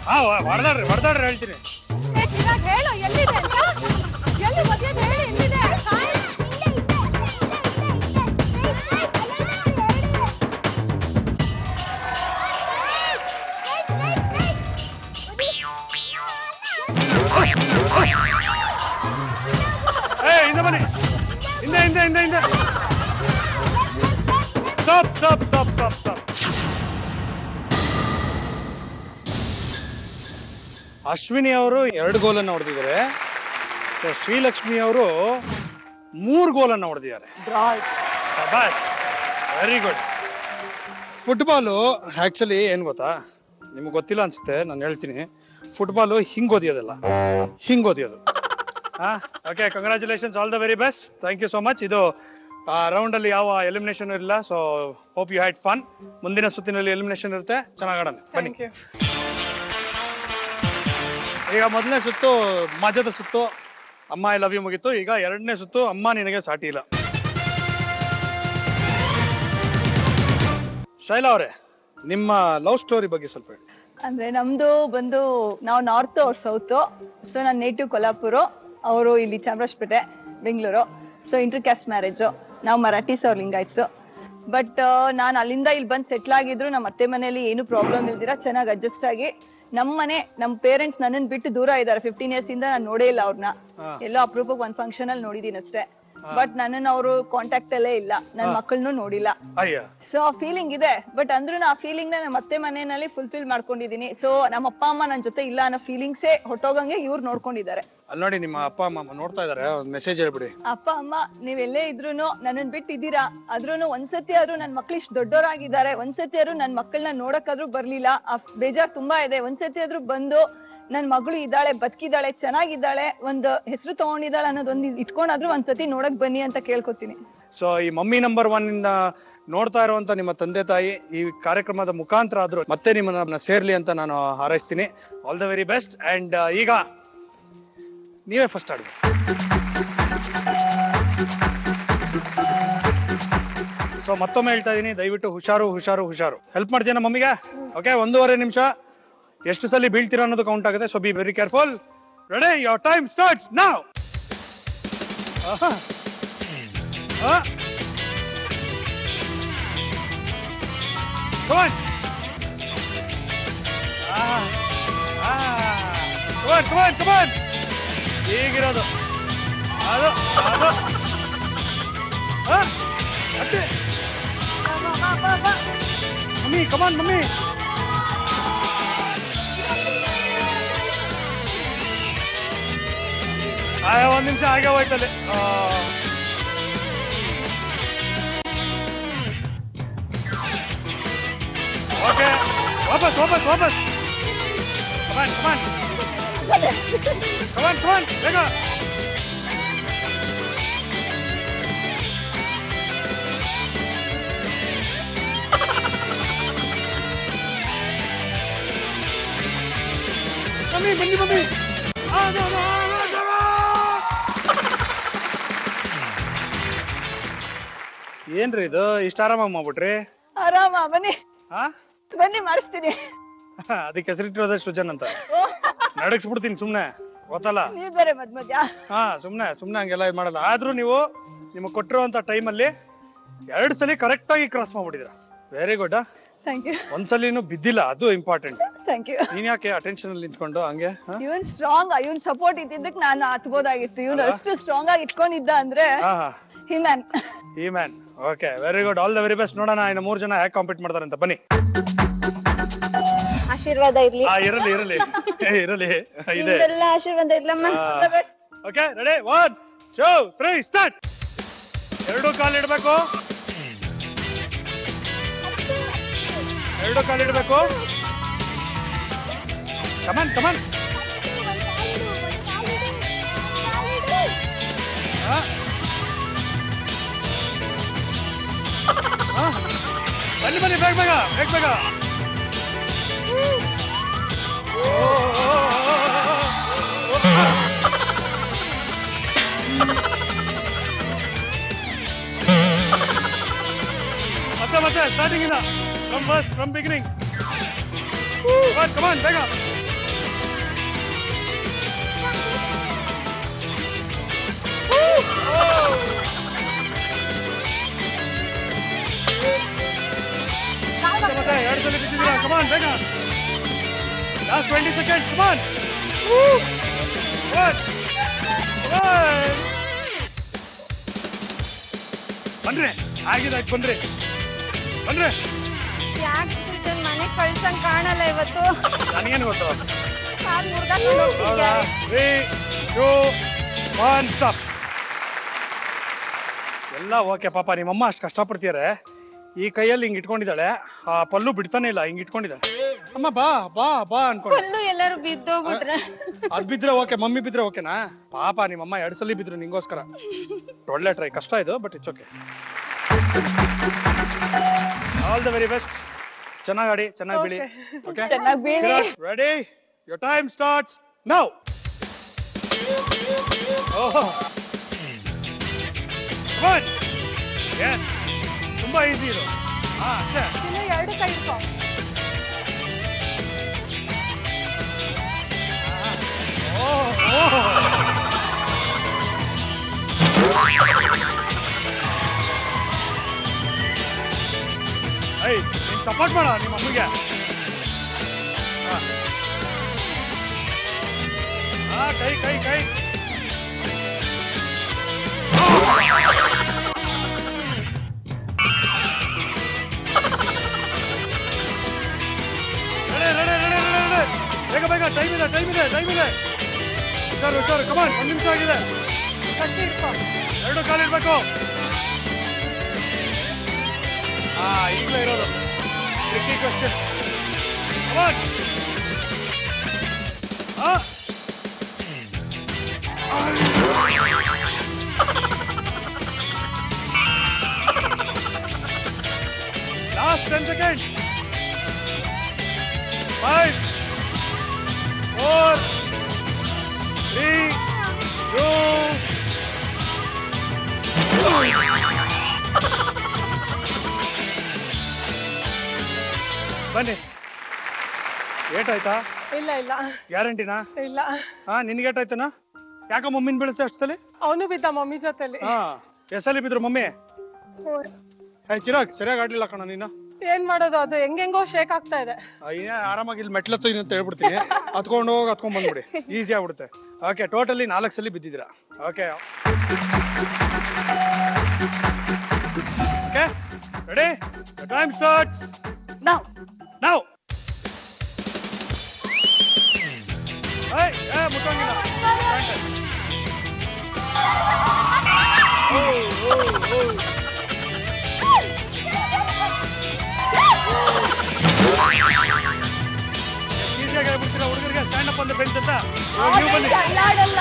ಹಾ, ಹೊಡೆದಾಡ್ರಿ ಹೇಳ್ತೀನಿ. ಹೇಳು ಎಲ್ಲಿದೆ ಅಂತ? ಎಲ್ಲಿ ಮಧ್ಯಾಹ್ನ ಹೇಳಿ ಎಲ್ಲಿದೆ? ಹಿಂದೆ ಬನ್ನಿ, ಹಿಂದೆ ಹಿಂದೆ ಹಿಂದೆ ಹಿಂದೆ. Stop stop stop stop stop. Ashwini ಅವರು 2 ಗೋಲನ್ನು ಹೊಡೆದಿದ್ದಾರೆ. ಸೊ ಶ್ರೀಲಕ್ಷ್ಮಿ ಅವರು 3 ಗೋಲನ್ನು ಹೊಡೆದಿದ್ದಾರೆ. ಶಬಾಷ್, ವೆರಿ ಗುಡ್. ಫುಟ್ಬಾಲು ಆಕ್ಚುಲಿ ಏನ್ ಗೊತ್ತಾ, ನಿಮ್ಗೆ ಗೊತ್ತಿಲ್ಲ ಅನ್ಸುತ್ತೆ, ನಾನು ಹೇಳ್ತೀನಿ. ಫುಟ್ಬಾಲು ಹಿಂಗ್ ಓದಿಯೋದಲ್ಲ, ಹಿಂಗ್ ಓದಿಯೋದು. Okay, congratulations, all the very best. Thank you so much. ಇದು ರೌಂಡ್ ಅಲ್ಲಿ ಯಾವ ಎಲಿಮಿನೇಷನ್ ಇಲ್ಲ. So hope you had fun. ಮುಂದಿನ ಸುತ್ತಿನಲ್ಲಿ ಎಲಿಮಿನೇಷನ್ ಇರುತ್ತೆ, ಚೆನ್ನಾಗಿ ಆಡೋಣ. ಬನ್ನಿ. ಈಗ ಮೊದಲನೇ ಸುತ್ತು ಮಜದ ಸುತ್ತು, ಅಮ್ಮ ಐ ಲವ್ ಯು ಮುಗೀತು. ಈಗ 2ನೇ ಸುತ್ತು, ಅಮ್ಮ ನಿನಗೆ ಸಾಟಿ ಇಲ್ಲ. ಶೈಲಾ ಅವರೇ, ನಿಮ್ಮ ಲವ್ ಸ್ಟೋರಿ ಬಗ್ಗೆ ಸ್ವಲ್ಪ ಹೇಳಿ. ಅಂದ್ರೆ ನಮ್ದು ಬಂದು ನಾವು ನಾರ್ತ್ ಅವ್ರು ಸೌತ್. ಸೊ ನನ್ನ ನೇಟಿವ್ ಕೊಲ್ಹಾಪುರ, ಅವರು ಇಲ್ಲಿ Chamarajpet Bengaluru. So inter caste marriage. ನಾವು ಮರಾಠೀಸ್ ಅವ್ರು ಲಿಂಗಾಯ್ತ್ಸ್. ಬಟ್ ನಾನು ಅಲ್ಲಿಂದ ಇಲ್ಲಿ ಬಂದು ಸೆಟ್ಲ್ ಆಗಿದ್ರು ನಮ್ಮ ಅತ್ತೆ ಮನೆಯಲ್ಲಿ ಏನು ಪ್ರಾಬ್ಲಮ್ ಇಲ್ದಿರ ಚೆನ್ನಾಗಿ ಅಡ್ಜಸ್ಟ್ ಆಗಿ ನಮ್ಮ ಪೇರೆಂಟ್ಸ್ ನನ್ನನ್ನು ಬಿಟ್ಟು ದೂರ ಇದ್ದಾರೆ. 15 years ಇಂದ ನಾನು ನೋಡೇ ಇಲ್ಲ ಅವ್ರನ್ನ. ಎಲ್ಲೋ ಅಪರೂಪಕ್ಕೆ ಒಂದ್ ಫಂಕ್ಷನ್ ಅಲ್ಲಿ ನೋಡಿದೀನಿ ಅಷ್ಟೇ. ಬಟ್ ನನ್ನನ್ನು ಅವರು ಕಾಂಟ್ಯಾಕ್ಟ್ ಅಲ್ಲೇ ಇಲ್ಲ, ನನ್ನ ಮಕ್ಕಳನ್ನು ನೋಡಿಲ್ಲ. ಸೊ ಆ ಫೀಲಿಂಗ್ ಇದೆ. ಬಟ್ ಅಂದ್ರೂ ಆ ಫೀಲಿಂಗ್ ನ ನಮ್ಮ ಅತ್ತೆ ಮನೆಯಲ್ಲಿ ಫುಲ್ಫಿಲ್ ಮಾಡ್ಕೊಂಡಿದೀನಿ. ಸೊ ನಮ್ಮ ಅಪ್ಪ ಅಮ್ಮ ನನ್ನ ಜೊತೆ ಇಲ್ಲ ಅನ್ನೋ ಫೀಲಿಂಗ್ಸೇ ಹೊಟ್ಟೋಗಂಗೆ ಇವ್ರು ನೋಡ್ಕೊಂಡಿದ್ದಾರೆ. ಅಲ್ಲಿ ನೋಡಿ, ನಿಮ್ಮ ಅಪ್ಪ ಅಮ್ಮ ನೋಡ್ತಾ ಇದಾರೆ, ಒಂದು ಮೆಸೇಜ್ ಹೇಳ್ಬಿಡಿ. ಅಪ್ಪ ಅಮ್ಮ, ನೀವೆಲ್ಲೇ ಇದ್ರೂನು ನನ್ನನ್ ಬಿಟ್ಟಿದ್ದೀರಾ. ಆದ್ರೂನು ಒಂದ್ಸತಿ ಆದ್ರೂ ನನ್ ಮಕ್ಳು ಇಷ್ಟು ದೊಡ್ಡವರಾಗಿದ್ದಾರೆ, ಒಂದ್ಸತಿ ಆದ್ರೂ ನನ್ ಮಕ್ಕಳನ್ನ ನೋಡಕ್ಕಾದ್ರೂ ಬರ್ಲಿಲ್ಲ. ಆ ಬೇಜಾರ್ ತುಂಬಾ ಇದೆ. ಒಂದ್ಸತಿ ಆದ್ರೂ ಬಂದು ನನ್ ಮಗಳು ಇದ್ದಾಳೆ, ಬದುಕಿದ್ದಾಳೆ, ಚೆನ್ನಾಗಿದ್ದಾಳೆ, ಒಂದು ಹೆಸರು ತಗೊಂಡಿದ್ದಾಳೆ ಅನ್ನೋದೊಂದು ಇಟ್ಕೊಂಡಾದ್ರೂ ಒಂದ್ಸತಿ ನೋಡಕ್ ಬನ್ನಿ ಅಂತ ಕೇಳ್ಕೊತೀನಿ. ಸೊ ಈ ಮಮ್ಮಿ ನಂಬರ್ 1 ಇಂದ ನೋಡ್ತಾ ಇರುವಂತ ನಿಮ್ಮ ತಂದೆ ತಾಯಿ ಈ ಕಾರ್ಯಕ್ರಮದ ಮುಖಾಂತರ ಆದ್ರೂ ಮತ್ತೆ ನಿಮ್ಮನ್ನ ಸೇರ್ಲಿ ಅಂತ ನಾನು ಹಾರೈಸ್ತೀನಿ. All the very best. And ಈಗ ನೀವೇ ಫಸ್ಟ್ ಆಡಿ. ಸೊ ಮತ್ತೊಮ್ಮೆ ಹೇಳ್ತಾ ಇದೀನಿ, ದಯವಿಟ್ಟು ಹುಷಾರು ಹುಷಾರು ಹುಷಾರು. ಹೆಲ್ಪ್ ಮಾಡ್ತೀನ ಮಮ್ಮಿಗೆ? ಓಕೆ, 1.5 ನಿಮಿಷ. ಎಷ್ಟು ಸಲ ಬೀಳ್ತೀರಾ ಅನ್ನೋದು ಕೌಂಟ್ ಆಗುತ್ತೆ. So be very careful. Ready? Your time starts now. Come on. Come on, come on. ಹೀಗಿರೋದು ಅದು ಅದು ಅತ್ತೆ ಮಮ್ಮಿ, ಕಮಾನ್ ಮಮ್ಮಿ. ಒಂದ್ ನಿಮಿಷ ಹಾಗೆ ಹೋಯ್ತಲ್ಲಿ. ವಾಪಸ್ ವಾಪಸ್ ವಾಪಸ್ ಕಮಾನ್ ಕಮಾನ್ ಕಮಾನ್ ಕಮಾನ್ ಬೇಗ ಮಮ್ಮಿ ಬನ್ನಿ ಮಮ್ಮಿ ಏನ್ರಿ ಇದು ಇಷ್ಟ ಆರಾಮಾಗಿ ಮಾಡ್ಬಿಟ್ರಿ ಆರಾಮ ಬನ್ನಿ ಹಾ ಬನ್ನಿ ಮಾಡಿಸ್ತೀನಿ. ಅದಕ್ಕೆ ಹೆಸರಿಟ್ಟಿರೋದೇ ಸೃಜನ್ ಅಂತ ನಡಗಿಸ್ಬಿಡ್ತೀನಿ ಸುಮ್ನೆ ಗೊತ್ತಲ್ಲ. ನೀವ್ ಬೇರೆ ಮಧ್ಯ ಹಾ ಸುಮ್ನೆ ಸುಮ್ನೆ ಹಂಗೆಲ್ಲ ಇದು ಮಾಡಲ್ಲ. ಆದ್ರೂ ನೀವು ನಿಮಗೆ ಕೊಟ್ಟಿರುವಂತ ಟೈಮಲ್ಲಿ 2 ಸಲ ಕರೆಕ್ಟ್ ಆಗಿ ಕ್ರಾಸ್ ಮಾಡ್ಬಿಟ್ಟಿದ್ರ. Very good. ಥ್ಯಾಂಕ್ ಯು ಒಂದ್ಸಲಿನೂ ಬಿದ್ದಿಲ್ಲ, ಅದು ಇಂಪಾರ್ಟೆಂಟ್. Thank you. ನೀನ್ ಯಾಕೆ ಅಟೆನ್ಷನ್ ಅಲ್ಲಿ ನಿಂತ್ಕೊಂಡು ಹಂಗೆ ಇವನ್ ಸ್ಟ್ರಾಂಗ್, ಇವನ್ ಸಪೋರ್ಟ್ ಇದ್ದಿದ್ದಕ್ಕೆ ನಾನು ಹತ್ಬೋದಾಗಿತ್ತು. ಇವನು ಅಷ್ಟು ಸ್ಟ್ರಾಂಗ್ ಆಗಿ ಇಟ್ಕೊಂಡಿದ್ದ ಅಂದ್ರೆ ಹಾ ಹಾ ಹಿಮ್ಯಾನ್. ಈ man. Okay very good, all the very best. ನೋಡೋಣ ಇನ್ನು 3 ಜನ ಹೇಗೆ ಕಾಂಪೀಟ್ ಮಾಡ್ತಾರೆ ಅಂತ. ಬನ್ನಿ. ಆಶೀರ್ವಾದ ಇರ್ಲಿ. ಇರಲಿ ಇರಲಿ ಇರಲಿ ಇದೆ. ನಿಮ್ದೆಲ್ಲ ಆಶೀರ್ವಾದ ಇರ್ಲಮ್ಮ. Okay ready 1 2 3 start. 2 ಕಾಲು ಇಡಬೇಕು, 2 ಕಾಲು ಇಡಬೇಕು. ಕಮಾನ್ ಕಮಾನ್. ಬನ್ನಿ ಬನ್ನಿ ಬೇಗ ಬೇಗ ಬೇಗ ಬೇಗ. ಮತ್ತೆ ಮತ್ತೆ ಸ್ಟಾರ್ಟಿಂಗ್ ಇಂದ ಫ್ರಮ್ ಫಸ್ಟ್ ಫ್ರಮ್ ಬಿಗಿನಿಂಗ್. ಕಮಾನ್ ಬೇಗ. ಮತ್ತೆ 2 ಸಲ ಬಿದ್ದಿದ್ದೀರಾ. ಕಮಾನ್ ಬೇಗ. Last 20 seconds. ಕಮಾನ್. ಬನ್ರಿ, ಆಗಿದೆ ಬನ್ರಿ ಬನ್ರಿ. ಯಾಕೆ ಮನೆ ಕಳ್ಸಂಗ್ ಕಾಣಲ್ಲ ಇವತ್ತು. ನನಗೇನು ಗೊತ್ತು. ಕಾಲ್ ಮುರ್ದಾಕೊಂಡು ಹೌದಾ? ಹೋಗ್ತಿದ್ಯಾ? 3 2 1 ಸ್ಟಾಪ್. ಎಲ್ಲ ಓಕೆ. ಪಾಪ ನಿಮ್ಮಮ್ಮ ಅಷ್ಟು ಕಷ್ಟಪಡ್ತಿದ್ದಾರೆ. ಈ ಕೈಯಲ್ಲಿ ಹಿಂಗ್ ಇಟ್ಕೊಂಡಿದ್ದಾಳೆ, ಆ ಪಲ್ಲು ಬಿಡ್ತಾನೆ ಇಲ್ಲ, ಹಿಂಗ್ ಇಟ್ಕೊಂಡಿದ್ದಾಳೆ. ಅಮ್ಮ ಬಾ ಬಾ ಬಾ ಅನ್ಕೊಂಡು. ಫುಲ್ಲು ಎಲ್ಲರೂ ಬಿದ್ದೋಗ್ಬಿಟ್ರೆ. ಅದ್ ಬಿದ್ರೆ ಓಕೆ, ಮಮ್ಮಿ ಬಿದ್ರೆ ಓಕೆನಾ? ಪಾಪ ನಿಮ್ಮಮ್ಮ 2 ಸಲ ಬಿದ್ರು ನಿಂಗೋಸ್ಕರ. ಒಳ್ಳೆ ಟ್ರೈ. ಕಷ್ಟ ಇದು, but it's okay. All the very best. ಚೆನ್ನಾಗಿ ಆಡಿ, ಚೆನ್ನಾಗಿ ಬೀಳಿ. ಓಕೆ ಚೆನ್ನಾಗಿ ಬೀಳಿ. Ready, your time starts now. ಓಹೋ ಗುಡ್. ಎಸ್, ತುಂಬಾ ಈಸಿ ಇದು. ಹಾ ಅಷ್ಟೇ. ಇನ್ನು 2 ಕೈ ಇಟ್ಕೋ. ಐ ನೀನ್ ಸಪೋರ್ಟ್ ಮಾಡ ನಿಮ್ಮ ಅಮ್ಮಗೆ. ಕೈ ಕೈ ಕೈ. ಬೇಗ ಬೇಗ, ಟೈಮ್ ಇದೆ ಟೈಮ್ ಇದೆ ಟೈಮ್ ಇದೆ. ಹುಷಾರು ಹುಷಾರು. ಕಮಾನ್, 1 ನಿಮಿಷ ಆಗಿದೆ. ಗಟ್ಟಿ ಇಟ್ಕೋ. 2 ಕಾಲು ಇಡ್ಬೇಕು. ಈಗಲೇ ಇರೋದು tricky question. Come on. Last 10 seconds. 5 4 3 2 ಬನ್ನಿ. ಏಟಾಯ್ತಾ? ಇಲ್ಲ ಇಲ್ಲ ಗ್ಯಾರಂಟಿನಾ? ಇಲ್ಲ. ನಿನ್ಗೆ ಏಟಾಯ್ತನಾ? ಯಾಕ ಮಮ್ಮಿನ ಬೆಳೆಸ ಅಷ್ಟಲ್ಲಿ? ಅವನು ಬಿದ್ದ ಮಮ್ಮಿ ಜೊತೆಲಿ. ಎಸಲಿ ಬಿದ್ರು ಮಮ್ಮಿ? ಚಿರಾಗ್ ಸರಿಯಾಗಿ ಆಡ್ಲಿಲ್ಲ ಕಣ ನೀನು. ಏನ್ ಮಾಡೋದು, ಅದು ಹೆಂಗೆಂಗೋ ಶೇಕ್ ಆಗ್ತಾ ಇದೆ. ಆರಾಮಾಗಿ ಇಲ್ಲಿ ಮೆಟ್ಲತ್ತು ಅಂತ ಹೇಳ್ಬಿಡ್ತೀನಿ. ಹತ್ಕೊಂಡು ಹೋಗಿ ಹತ್ಕೊಂಡ್ ಬಂದ್ಬಿಡಿ, ಈಸಿ ಆಗ್ಬಿಡುತ್ತೆ. ಓಕೆ, ಟೋಟಲಿ 4 ಸಲ ಬಿದ್ದಿದ್ದೀರಾ. Okay okay ready, time starts now. Now ಮುಟ್ಟಂಗಿಲ್ಲ. ನೀವು ಬನ್ನಿ, ಅಲ್ಲಾಡಲ್ಲ.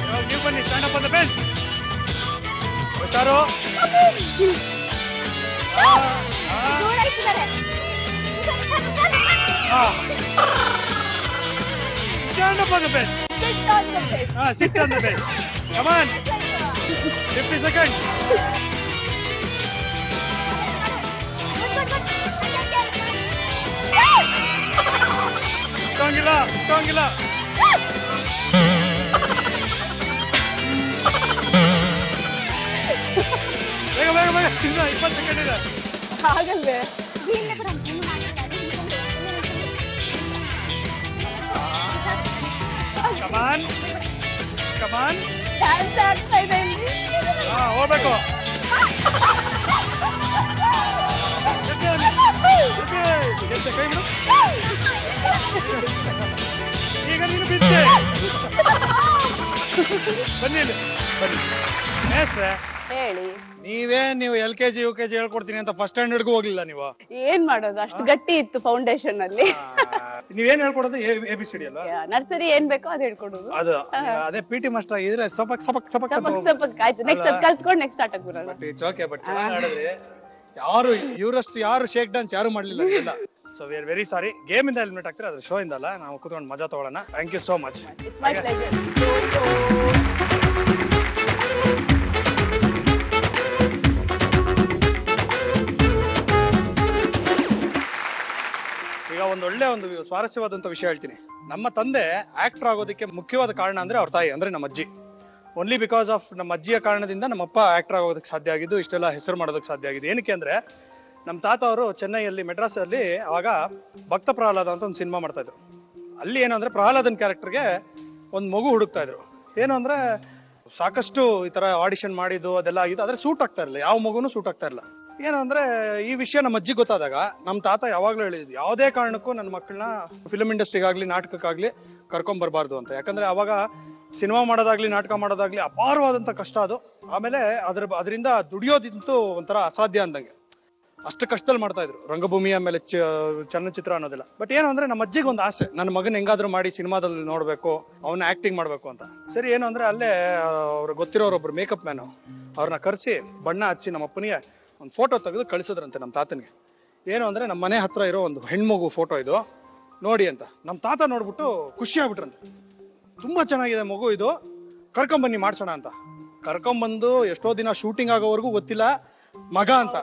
ಇವಾಗ ನೀವು ಬನ್ನಿ, stand up on the bench. ಹುಷಾರು. Stand up on the bench. Sit on the bench. Sit on the bench. Come on. 50 seconds. Strong ಇಲ್ಲ. ಬೇಗ ಇನ್ನ 20 ಸೆಕೆಂಡ್ ಇದೆ. ಆಗಲ್ವೇ? Come on. ಡ್ಯಾನ್ಸ್ ಆಗ್ತಾ ಇದೆ ಇಲ್ಲಿ. ಹೋಗ್ಬೇಕು. ಕೈ ಬಿಡು. ಈಗ ನೀನು ಬಿದ್ದೆ. ಬನ್ನಿ ಇಲ್ಲಿ, ಬನ್ನಿ. ಮೇಸ್ಟ್ರೆ, ಹೇಳಿ. ನೀವು LKG UKG ಹೇಳ್ಕೊಡ್ತೀನಿ ಅಂತ ಫಸ್ಟ್ ಸ್ಟ್ಯಾಂಡರ್ಡ್ಗೂ ಹೋಗ್ಲಿಲ್ಲ ನೀವು. ಏನ್ ಮಾಡೋದು, ಅಷ್ಟು ಗಟ್ಟಿ ಇತ್ತು ಫೌಂಡೇಶನ್ ಅಲ್ಲಿ. ನೀವೇನ್ ಹೇಳ್ಕೊಡೋದು? ABCD ಅಲ್ಲ, ನರ್ಸರಿ ಏನ್ ಬೇಕೋ ಅದ್ ಹೇಳ್ಕೊಡೋದು. ಅದು ಅದೇ PT ಮಾಸ್ಟರ್ ಇದ್ರೆ ಸಪಕ್ ಸಪಕ್ ಸಪಕ್ ಅಂತ ಹೋಗ್ಬೋದು. ಸ್ವಲ್ಪ ಆಯ್ತು, ನೆಕ್ಸ್ಟ್ ಅದ್ ಕಲ್ತ್ಕೊಂಡು ನೆಕ್ಸ್ಟ್ ಸ್ಟಾರ್ಟ್ ಆಗ್ಬಿಡೋಣ. It's okay. ಬಟ್ ಚೆನ್ನಾಗಿ ಆಡಿದ್ರಿ. ಇವರಷ್ಟು ಯಾರು ಶೇಕ್ ಡಾನ್ಸ್ ಯಾರು ಮಾಡ್ಲಿಲ್ಲ ಇಲ್ಲ. So we are very sorry. Game ಇಂದ ಎಲಿಮಿನೇಟ್ ಆಗ್ತಾರೆ, ಅದು ಶೋ ಇಂದಲ್ಲ. ನಾವು ಕೂತ್ಕೊಂಡು ಮಜಾ ತಗೊಳ್ಳೋಣ. Thank you so much. It's my pleasure. ಈಗ ಒಂದು ಸ್ವಾರಸ್ಯವಾದಂತ ವಿಷಯ ಹೇಳ್ತೀನಿ. ನಮ್ಮ ತಂದೆ ಆಕ್ಟರ್ ಆಗೋದಕ್ಕೆ ಮುಖ್ಯವಾದ ಕಾರಣ ಅಂದ್ರೆ ಅವ್ರ ತಾಯಿ, ಅಂದ್ರೆ ನಮ್ಮ ಅಜ್ಜಿ. ಓನ್ಲಿ ಬಿಕಾಸ್ ಆಫ್ ನಮ್ಮ ಅಜ್ಜಿಯ ಕಾರಣದಿಂದ ನಮ್ಮಪ್ಪ ಆಕ್ಟರ್ ಆಗೋದಕ್ಕೆ ಸಾಧ್ಯ ಆಗಿದ್ದು, ಇಷ್ಟೆಲ್ಲ ಹೆಸರು ಮಾಡೋದಕ್ಕೆ ಸಾಧ್ಯ ಆಗಿದೆ. ಏನಕ್ಕೆ ಅಂದ್ರೆ ನಮ್ಮ ತಾತ ಅವರು ಚೆನ್ನೈಯಲ್ಲಿ ಮೆಡ್ರಾಸಲ್ಲಿ ಅವಾಗ ಭಕ್ತ ಪ್ರಹ್ಲಾದ ಅಂತ ಒಂದು ಸಿನಿಮಾ ಮಾಡ್ತಾ ಇದ್ರು. ಅಲ್ಲಿ ಏನಂದ್ರೆ ಪ್ರಹ್ಲಾದನ್ ಕ್ಯಾರೆಕ್ಟರ್ಗೆ ಒಂದು ಮಗು ಹುಡುಕ್ತಾ ಇದ್ರು. ಏನು ಅಂದ್ರೆ ಸಾಕಷ್ಟು ಈ ತರ ಆಡಿಷನ್ ಮಾಡಿದ್ದು ಅದೆಲ್ಲ ಆಗಿದ್ದು, ಆದ್ರೆ ಸೂಟ್ ಆಗ್ತಾ ಇರಲಿಲ್ಲ, ಯಾವ ಮಗುನು ಸೂಟ್ ಆಗ್ತಾ ಇರಲಿಲ್ಲ. ಏನು ಅಂದ್ರೆ ಈ ವಿಷಯ ನಮ್ಮ ಅಜ್ಜಿ ಗೊತ್ತಾದಾಗ ನಮ್ಮ ತಾತ ಯಾವಾಗ್ಲೂ ಹೇಳಿದ್ರು, ಯಾವುದೇ ಕಾರಣಕ್ಕೂ ನನ್ನ ಮಕ್ಕಳನ್ನ ಫಿಲ್ಮ್ ಇಂಡಸ್ಟ್ರಿಗಾಗ್ಲಿ ನಾಟಕಕ್ಕಾಗ್ಲಿ ಕರ್ಕೊಂಡ್ ಬರಬಾರ್ದು ಅಂತ. ಯಾಕಂದ್ರೆ ಅವಾಗ ಸಿನಿಮಾ ಮಾಡೋದಾಗ್ಲಿ ನಾಟಕ ಮಾಡೋದಾಗ್ಲಿ ಅಪಾರವಾದಂತ ಕಷ್ಟ ಅದು. ಆಮೇಲೆ ಅದರಿಂದ ದುಡಿಯೋದಿಂತೂ ಒಂಥರ ಅಸಾಧ್ಯ ಅಂದಂಗೆ, ಅಷ್ಟು ಕಷ್ಟದಲ್ಲಿ ಮಾಡ್ತಾ ಇದ್ರು ರಂಗಭೂಮಿ ಆಮೇಲೆ ಚಲನಚಿತ್ರ ಅನ್ನೋದಿಲ್ಲ. ಬಟ್ ಏನು ಅಂದ್ರೆ ನಮ್ಮ ಅಜ್ಜಿಗೆ ಒಂದು ಆಸೆ, ನನ್ನ ಮಗನ್ ಹೆಂಗಾದ್ರೂ ಮಾಡಿ ಸಿನಿಮಾದಲ್ಲಿ ನೋಡ್ಬೇಕು, ಅವನ್ನ ಆಕ್ಟಿಂಗ್ ಮಾಡ್ಬೇಕು ಅಂತ. ಸರಿ, ಏನು ಅಂದ್ರೆ ಅಲ್ಲೇ ಅವ್ರು ಗೊತ್ತಿರೋರೊಬ್ರು ಮೇಕಪ್ ಮ್ಯಾನ್, ಅವ್ರನ್ನ ಕರೆಸಿ ಬಣ್ಣ ಹಚ್ಚಿ ನಮ್ಮ ಅಪ್ಪನಿಗೆ ಒಂದು ಫೋಟೋ ತೆಗೆದು ಕಳಿಸಿದ್ರಂತೆ ನಮ್ಮ ತಾತನಿಗೆ. ಏನು ಅಂದ್ರೆ ನಮ್ಮ ಮನೆ ಹತ್ರ ಇರೋ ಒಂದು ಹೆಣ್ಮಗು ಫೋಟೋ ಇದು ನೋಡಿ ಅಂತ. ನಮ್ಮ ತಾತ ನೋಡ್ಬಿಟ್ಟು ಖುಷಿ ಆಗ್ಬಿಟ್ರಂತೆ, ತುಂಬಾ ಚೆನ್ನಾಗಿದೆ ಮಗು ಇದು, ಕರ್ಕೊಂಬನ್ನಿ ಮಾಡ್ಸೋಣ ಅಂತ. ಕರ್ಕೊಂಬಂದು ಎಷ್ಟೋ ದಿನ ಶೂಟಿಂಗ್ ಆಗೋವರೆಗೂ ಗೊತ್ತಿಲ್ಲ ಮಗ ಅಂತ.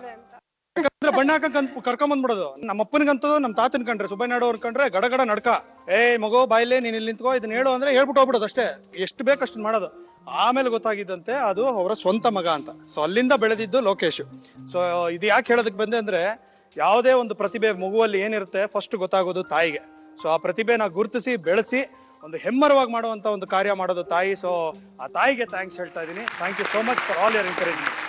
ಯಾಕಂದ್ರೆ ಬಣ್ಣ ಹಾಕಂತ ಕರ್ಕೊಂಬಂದ್ಬಿಡೋದು. ನಮ್ಮ ಅಪ್ಪನಿಗಂತೂ ನಮ್ಮ ತಾತನ್ ಕಂಡ್ರೆ, ಸುಬ್ಬಯ್ಯನಾಯ್ಡು ಅವ್ರ ಕಂಡ್ರೆ ಗಡಗಡ ನಡ್ಕ, ಮಗು ಬಾಯಿಲೆ ನೀನ್ ಇಲ್ಲಿ ನಿಂತ್ಕೋ, ಇದನ್ನ ಹೇಳು ಅಂದ್ರೆ ಹೇಳ್ಬಿಟ್ಟು ಹೋಗ್ಬಿಡೋದು ಅಷ್ಟೇ. ಎಷ್ಟು ಬೇಕಷ್ಟು ಮಾಡೋದು. ಆಮೇಲೆ ಗೊತ್ತಾಗಿದ್ದಂತೆ ಅದು ಅವರ ಸ್ವಂತ ಮಗ ಅಂತ. ಸೊ ಅಲ್ಲಿಂದ ಬೆಳೆದಿದ್ದು ಲೋಕೇಶ್. ಸೊ ಇದು ಯಾಕೆ ಹೇಳೋದಕ್ಕೆ ಬಂದೆ ಅಂದ್ರೆ, ಯಾವುದೇ ಒಂದು ಪ್ರತಿಭೆ ಮಗುವಲ್ಲಿ ಏನಿರುತ್ತೆ ಫಸ್ಟ್ ಗೊತ್ತಾಗೋದು ತಾಯಿಗೆ. ಸೊ ಆ ಪ್ರತಿಭೆನ ಗುರುತಿಸಿ ಬೆಳೆಸಿ ಒಂದು ಹೆಮ್ಮರವಾಗಿ ಮಾಡುವಂತ ಒಂದು ಕಾರ್ಯ ಮಾಡೋದು ತಾಯಿ. ಸೊ ಆ ತಾಯಿಗೆ ಥ್ಯಾಂಕ್ಸ್ ಹೇಳ್ತಾ ಇದ್ದೀನಿ. Thank you so much for all your encouragement.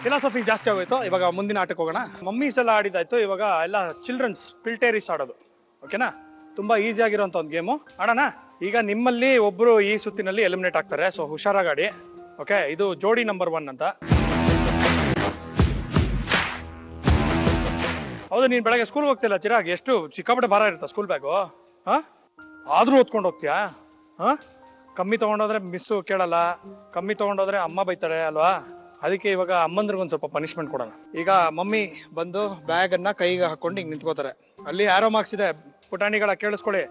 Philosophy ಜಾಸ್ತಿ ಆಗೋಯ್ತು, ಇವಾಗ ಮುಂದಿನ ಆಟಕ್ಕೆ ಹೋಗೋಣ. ಮಮ್ಮೀಸ್ ಎಲ್ಲ ಆಡಿದಾಯ್ತು, ಇವಾಗ ಎಲ್ಲ ಚಿಲ್ಡ್ರನ್ಸ್ ಪಿಲ್ಟೇರಿಸ್ ಆಡೋದು. ಓಕೆನಾ? ತುಂಬಾ ಈಸಿ ಆಗಿರೋಂಥ ಒಂದು ಗೇಮು ಆಡೋಣ. ಈಗ ನಿಮ್ಮಲ್ಲಿ ಒಬ್ರು ಈ ಸುತ್ತಿನಲ್ಲಿ ಎಲಿಮಿನೇಟ್ ಆಗ್ತಾರೆ, ಸೊ ಹುಷಾರಾಗಿ ಆಡಿ. ಓಕೆ, ಇದು ಜೋಡಿ ನಂಬರ್ 1 ಅಂತ. ಹೌದು, ನೀನ್ ಬೆಳಗ್ಗೆ ಸ್ಕೂಲ್ ಹೋಗ್ತಿಲ್ಲ ಚಿರಾಗ್, ಎಷ್ಟು ಸಿಕ್ಕಾಪಟ್ಟೆ ಭಾರ ಇರುತ್ತಾ ಸ್ಕೂಲ್ ಬ್ಯಾಗು? ಆದ್ರೂ ಓದ್ಕೊಂಡು ಹೋಗ್ತೀಯಾ? ಕಮ್ಮಿ ತಗೊಂಡೋದ್ರೆ ಮಿಸ್ಸು ಕೇಳಲ್ಲ, ಕಮ್ಮಿ ತಗೊಂಡೋದ್ರೆ ಅಮ್ಮ ಬೈತಾರೆ ಅಲ್ವಾ? ಅದಕ್ಕೆ ಇವಾಗ ಅಮ್ಮಂದ್ರಿಗೊಂದು ಸ್ವಲ್ಪ ಪನಿಷ್ಮೆಂಟ್ ಕೊಡೋಣ. ಈಗ ಮಮ್ಮಿ ಬಂದು ಬ್ಯಾಗ್ ಅನ್ನ ಕೈಗೆ ಹಾಕೊಂಡು ಹಿಂಗ್ ನಿಂತ್ಕೋತಾರೆ. ಅಲ್ಲಿ ಆರೋ ಮಾರ್ಕ್ಸ್ ಇದೆ, ಪುಟಾಣಿಗಳ ಕೇಳಿಸ್ಕೊಳ್ಳಿ.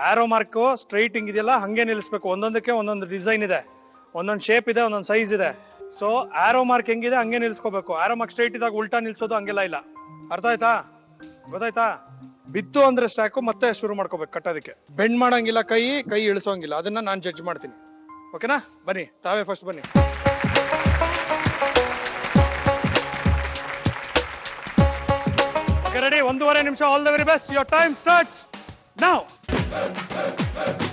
ಆರೋ ಮಾರ್ಕ್ ಸ್ಟ್ರೈಟ್ ಹಿಂಗ್ ಇದೆಯಲ್ಲ ಹಂಗೆ ನಿಲ್ಲಿಸ್ಬೇಕು. ಒಂದೊಂದಕ್ಕೆ ಒಂದೊಂದು ಡಿಸೈನ್ ಇದೆ, ಒಂದೊಂದು ಶೇಪ್ ಇದೆ, ಒಂದೊಂದು ಸೈಜ್ ಇದೆ. ಸೊ ಆರೋ ಮಾರ್ಕ್ ಹೆಂಗಿದೆ ಹಂಗೆ ನಿಲ್ಸ್ಕೋಬೇಕು. ಆರೋ ಮಾರ್ಕ್ ಸ್ಟ್ರೈಟ್ ಇದ್ದಾಗ ಉಲ್ಟಾ ನಿಲ್ಸೋದು ಹಂಗೆಲ್ಲ ಇಲ್ಲ. ಅರ್ಥ ಆಯ್ತಾ? ಗೊತ್ತಾಯ್ತಾ? ಬಿತ್ತು ಅಂದ್ರೆ ಸ್ಟ್ಯಾಕು ಮತ್ತೆ ಶುರು ಮಾಡ್ಕೋಬೇಕು ಕಟ್ಟೋದಕ್ಕೆ. ಬೆಂಡ್ ಮಾಡಂಗಿಲ್ಲ, ಕೈ ಇಳಿಸೋಂಗಿಲ್ಲ. ಅದನ್ನ ನಾನು ಜಡ್ಜ್ ಮಾಡ್ತೀನಿ. ಓಕೆನಾ? ಬನ್ನಿ, ತಾವೇ ಫಸ್ಟ್ ಬನ್ನಿ. ರೆಡಿ? 1.5 ನಿಮಿಷ. All the very best. Your time starts now.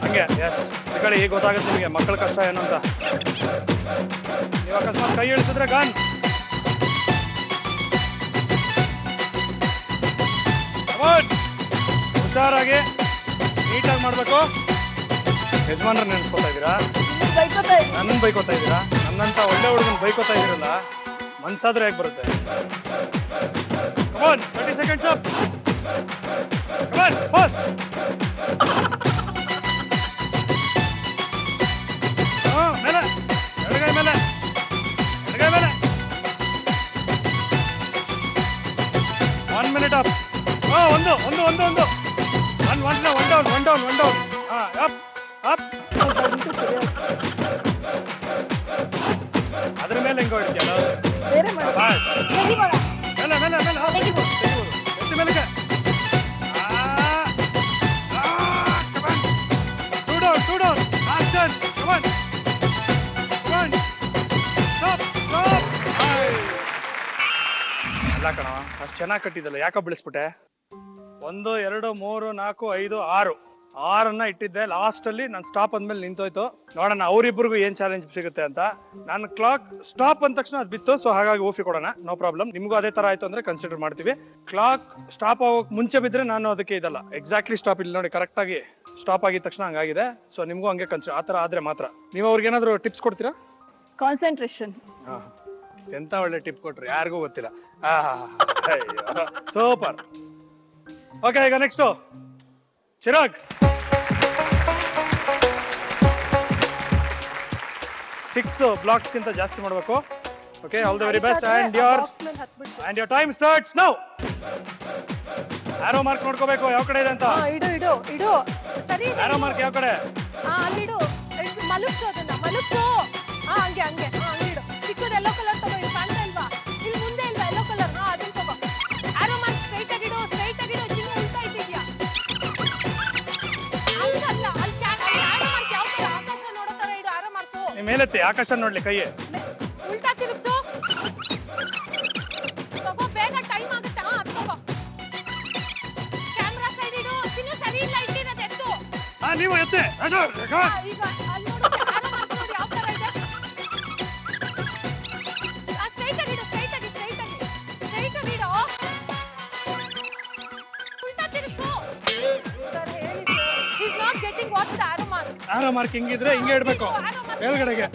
ಹಂಗೆ ಎಸ್ ಈ ಈಗ ಗೊತ್ತಾಗುತ್ತೆ ನಿಮಗೆ ಮಕ್ಕಳ ಕಷ್ಟ ಏನು ಅಂತ. ನೀವು ಅಕಸ್ಮಾತ್ ಕೈ ಇಳಿಸಿದ್ರೆ ಗನ್. ಹುಷಾರಾಗಿ ನೀಟಾಗಿ ಮಾಡ್ಬೇಕು. ಯಜಮಾನ್ರ ನೆನ್ಸ್ಕೊತಾ ಇದ್ದೀರಾ? ನನ್ನ ಬೈಕೋತಾ ಇದ್ದೀರಾ? ನನ್ನಂತ ಒಳ್ಳೆ ಹುಡುಗನ್ ಬೈಕೋತಾ ಇದ್ದೀರಲ್ಲ, ಮನ್ಸಾದ್ರೆ ಹೇಗೆ ಬರುತ್ತೆ? Come on, 30 seconds up. Come on, fast. Get up. ಒಂದು ಒಂದು ಒಂದು ಒಂದು ಒನ್ ಡೌನ್. Up up. ಅದ್ರ ಮೇಲೆ ಹೆಂಗ ಹೊಡಿದ್ಯಲ್ಲ ಬೇರೆ ಮಾಡು. ತೆಗಿ ಮಾಡು. ಮೇಲೆ ಮೇಲೆ ಮೇಲೆ ತೆಗಿಬೋದು. ಎತ್ತಿ ಮೇಲೆಗೆ. Two down last turn. Come on stop. ಅಲ್ಲ ಕಣ, ಅಷ್ಟು ಚೆನ್ನಾಗಿ ಕಟ್ಟಿದ್ದಲ್ಲ, ಯಾಕೆ ಬೆಳೆಸ್ಬಿಟ್ಟೆ? 1 2 3 4 5 6 6 ಇಟ್ಟಿದ್ದೆ. ಲಾಸ್ಟ್ ಅಲ್ಲಿ ನಾನು ಸ್ಟಾಪ್ ಅಂದ್ಮೇಲೆ ನಿಂತೋಯ್ತು. ನೋಡೋಣ ಅವ್ರಿಬ್ರಿಗೂ ಏನ್ ಚಾಲೆಂಜ್ ಸಿಗುತ್ತೆ ಅಂತ. ನಾನು ಕ್ಲಾಕ್ ಸ್ಟಾಪ್ ಅಂದ ತಕ್ಷಣ ಅದು ಬಿತ್ತು, ಸೊ ಹಾಗಾಗಿ ಓಫಿ ಕೊಡೋಣ, ನೋ ಪ್ರಾಬ್ಲಮ್. ನಿಮ್ಗೂ ಅದೇ ತರ ಆಯ್ತು ಅಂದ್ರೆ ಕನ್ಸಿಡರ್ ಮಾಡ್ತೀವಿ. ಕ್ಲಾಕ್ ಸ್ಟಾಪ್ ಆಗೋಕ್ ಮುಂಚೆ ಬಿದ್ರೆ ನಾನು ಅದಕ್ಕೆ ಇದಲ್ಲ, ಎಕ್ಸಾಕ್ಟ್ಲಿ ಸ್ಟಾಪ್ ಇಲ್ಲಿ ನೋಡಿ, ಕರೆಕ್ಟ್ ಆಗಿ ಸ್ಟಾಪ್ ಆಗಿದ ತಕ್ಷಣ ಹಂಗಾಗಿದೆ. ಸೊ ನಿಮ್ಗೂ ಹಂಗೆ ಕನ್ಸಿಡರ್, ಆ ತರ ಆದ್ರೆ ಮಾತ್ರ. ನೀವು ಅವ್ರಿಗೆ ಏನಾದ್ರು ಟಿಪ್ಸ್ ಕೊಡ್ತೀರಾ? ಕಾನ್ಸಂಟ್ರೇಷನ್. ಎಂತ ಒಳ್ಳೆ ಟಿಪ್ ಕೊಟ್ರಿ, ಯಾರಿಗೂ ಗೊತ್ತಿಲ್ಲ. ಸೂಪರ್. ಓಕೆ, ಈಗ ನೆಕ್ಸ್ಟ್ ಚಿರಾಗ್. 6 ಬ್ಲಾಕ್ಸ್ ಗಿಂತ ಜಾಸ್ತಿ ಮಾಡಬೇಕು. Okay, all the very best. And your time starts now. Arrow mark ನೋಡ್ಕೋಬೇಕು ಯಾವ ಕಡೆ ಇದೆ ಅಂತ. ಇಡು ಸರಿ ಇದೆ. ಆರೋ ಮಾರ್ಕ್ ಯಾವ ಕಡೆ? ಅಲ್ಲಿಡು. ಮಲಗ್ಸು ಅದನ್ನ, ಮಲಗ್ಸು. ಹಂಗೆ ಹಂಗಿಡು. ಚಿಕ್ಕದ ಎಲ್ಲೋ ಕಲರ್ ತಗೋ. ಇಲ್ಲಿ ಕಾಣ್ತಾ ಇಲ್ವಾ? ಇಲ್ಲಿ ಮುಂದೆ ಇಲ್ವಾ ಎಲ್ಲೋ ಕಲರ್? ಅದನ್ನ ತಗೋ. ಆರೋ ಮಾರ್ಕ್ ಸ್ಟ್ರೈಟ್ ಆಗಿಡು. ಚಿನ್ನ ಉಲ್ಟಾ ಇಟ್ಟಿದ್ಯಾ? ಹಂಗಲ್ಲ, ಅಲ್ಲಿ ಆರೋ ಮಾರ್ಕ್ ಯಾವ ತರ? ಆಕಾಶ ನೋಡೋ ತರ ಇಡು ಆರೋ ಮಾರ್ಕು. ನಿಮ್ಮ ಮೇಲೆತ್ತಿ, ಆಕಾಶ ನೋಡ್ಲಿ ಕೈ. ಉಲ್ಟಾ ತಿರುಗ್ಸು. ತಗೋ, ಬೇಗ ಟೈಮ್ ಆಗುತ್ತೆ. ಅದು ತಗೋ. ಕ್ಯಾಮ್ರಾ ಸೈಡ್ ಇಡು. ಚಿನ್ನು ಸರಿ ಇಲ್ಲ ಇಟ್ಟಿರೋದು, ಎತ್ತು. ನೀವು ಎತ್ತೆ. ಈಗ ಅಲ್ಲಿ ನೋಡು, ಆರೋ ಮಾರ್ಕ್ ನೋಡಿ ಯಾವ ತರ ಇದೆ. ಸ್ಟ್ರೈಟ್ ಆಗಿಡು. ಉಲ್ಟಾ ತಿರುಗ್ಸು. ಸರ್ ಹೇಳಿ sir. He's not getting what the arrow mark. Arrow mark ಹಿಂಗಿದ್ರೆ ಹಿಂಗೆ ಇಡ್ಬೇಕು ಮೇಲ್ಗಡೆಗೆ.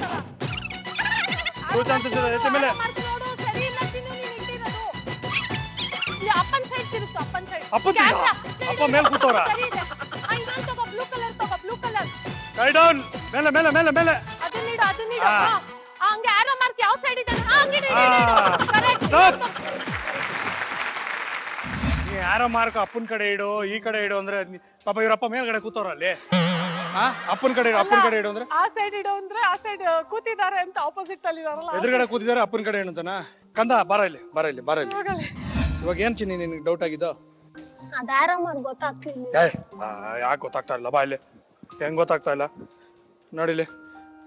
ಟೂ ಚಾನ್ಸಸ್ ಇದೆ. ಎತ್ತಿ ಮೇಲೆ. ನೋಡು, ಸರಿ ಇಲ್ಲ ಚಿನ್ನು ನೀನು ಇಟ್ಟಿರೋದು. ಇಲ್ಲಿ ಅಪ್ಪನ್ ಸೈಡ್ ತಿರುಗ್ಸು, ಅಪ್ಪನ್ ಸೈಡ್. ಅಪ್ಪನ್ side ಆ? ಅಪ್ಪ ಮೇಲ್ ಕೂತವ್ರ? ಸರಿ ಇದೆ. ಇನ್ನೊಂದು ತಗೋ, ಬ್ಲೂ ಕಲರ್. ಕೈ ಡೌನ್. ಮೇಲೆ ಮೇಲೆ ಮೇಲೆ ಮೇಲೆ. ಅದನ್ನಿಡು. ಹಂಗೆ ಆರೋ ಮಾರ್ಕ್ ಯಾವ ಸೈಡ್ ಇದೆ? ಹಂಗಿಡು. ಕರೆಕ್ಟ್. ಸ್ಟಾಪ್. ಈ ಆರೋ ಮಾರ್ಕ್ ಅಪ್ಪನ ಕಡೆ ಇಡು, ಈ ಕಡೆ ಇಡು ಅಂದ್ರೆ ಪಾಪ ಇವ್ರಪ್ಪ ಮೇಲ್ಗಡೆ ಕೂತವ್ರ ಅಲ್ಲಿ. ಅಪ್ಪನ ಕಡೆ ಇಡು ಅಂದ್ರೆ ಆ ಸೈಡ್ ಇಡು ಅಂದ್ರೆ ಆ ಸೈಡ್ ಕೂತಿದ್ದಾರೆ ಅಂತ ಆಪೋಸಿಟ್ ಅಲ್ಲಿ ಇದಾರಲ್ಲ. ಎದುರುಗಡೆ ಕೂತಿದ್ದಾರೆ, ಅಪ್ಪನ ಕಡೆ ಏನು ಅಂತನಾ? ಕಂದ ಬಾರ ಇಲ್ಲಿ. ಇವಾಗ ಏನ್ ಚಿನ್ನಿ ನಿನ್ಗೆ ಡೌಟ್ ಆಗಿದ್ದು? ಅದ ಆರೋ ಮಾರ್ಕ್ ಗೊತ್ತಾಗ್ತಿಲ್ಲ. ಯಾಕೆ ಗೊತ್ತಾಗ್ತಾ ಇಲ್ಲ? ಬಾ ಇಲ್ಲಿ. ಹೆಂಗ್ ಗೊತ್ತಾಗ್ತಾ ಇಲ್ಲ ನೋಡಿಲಿ.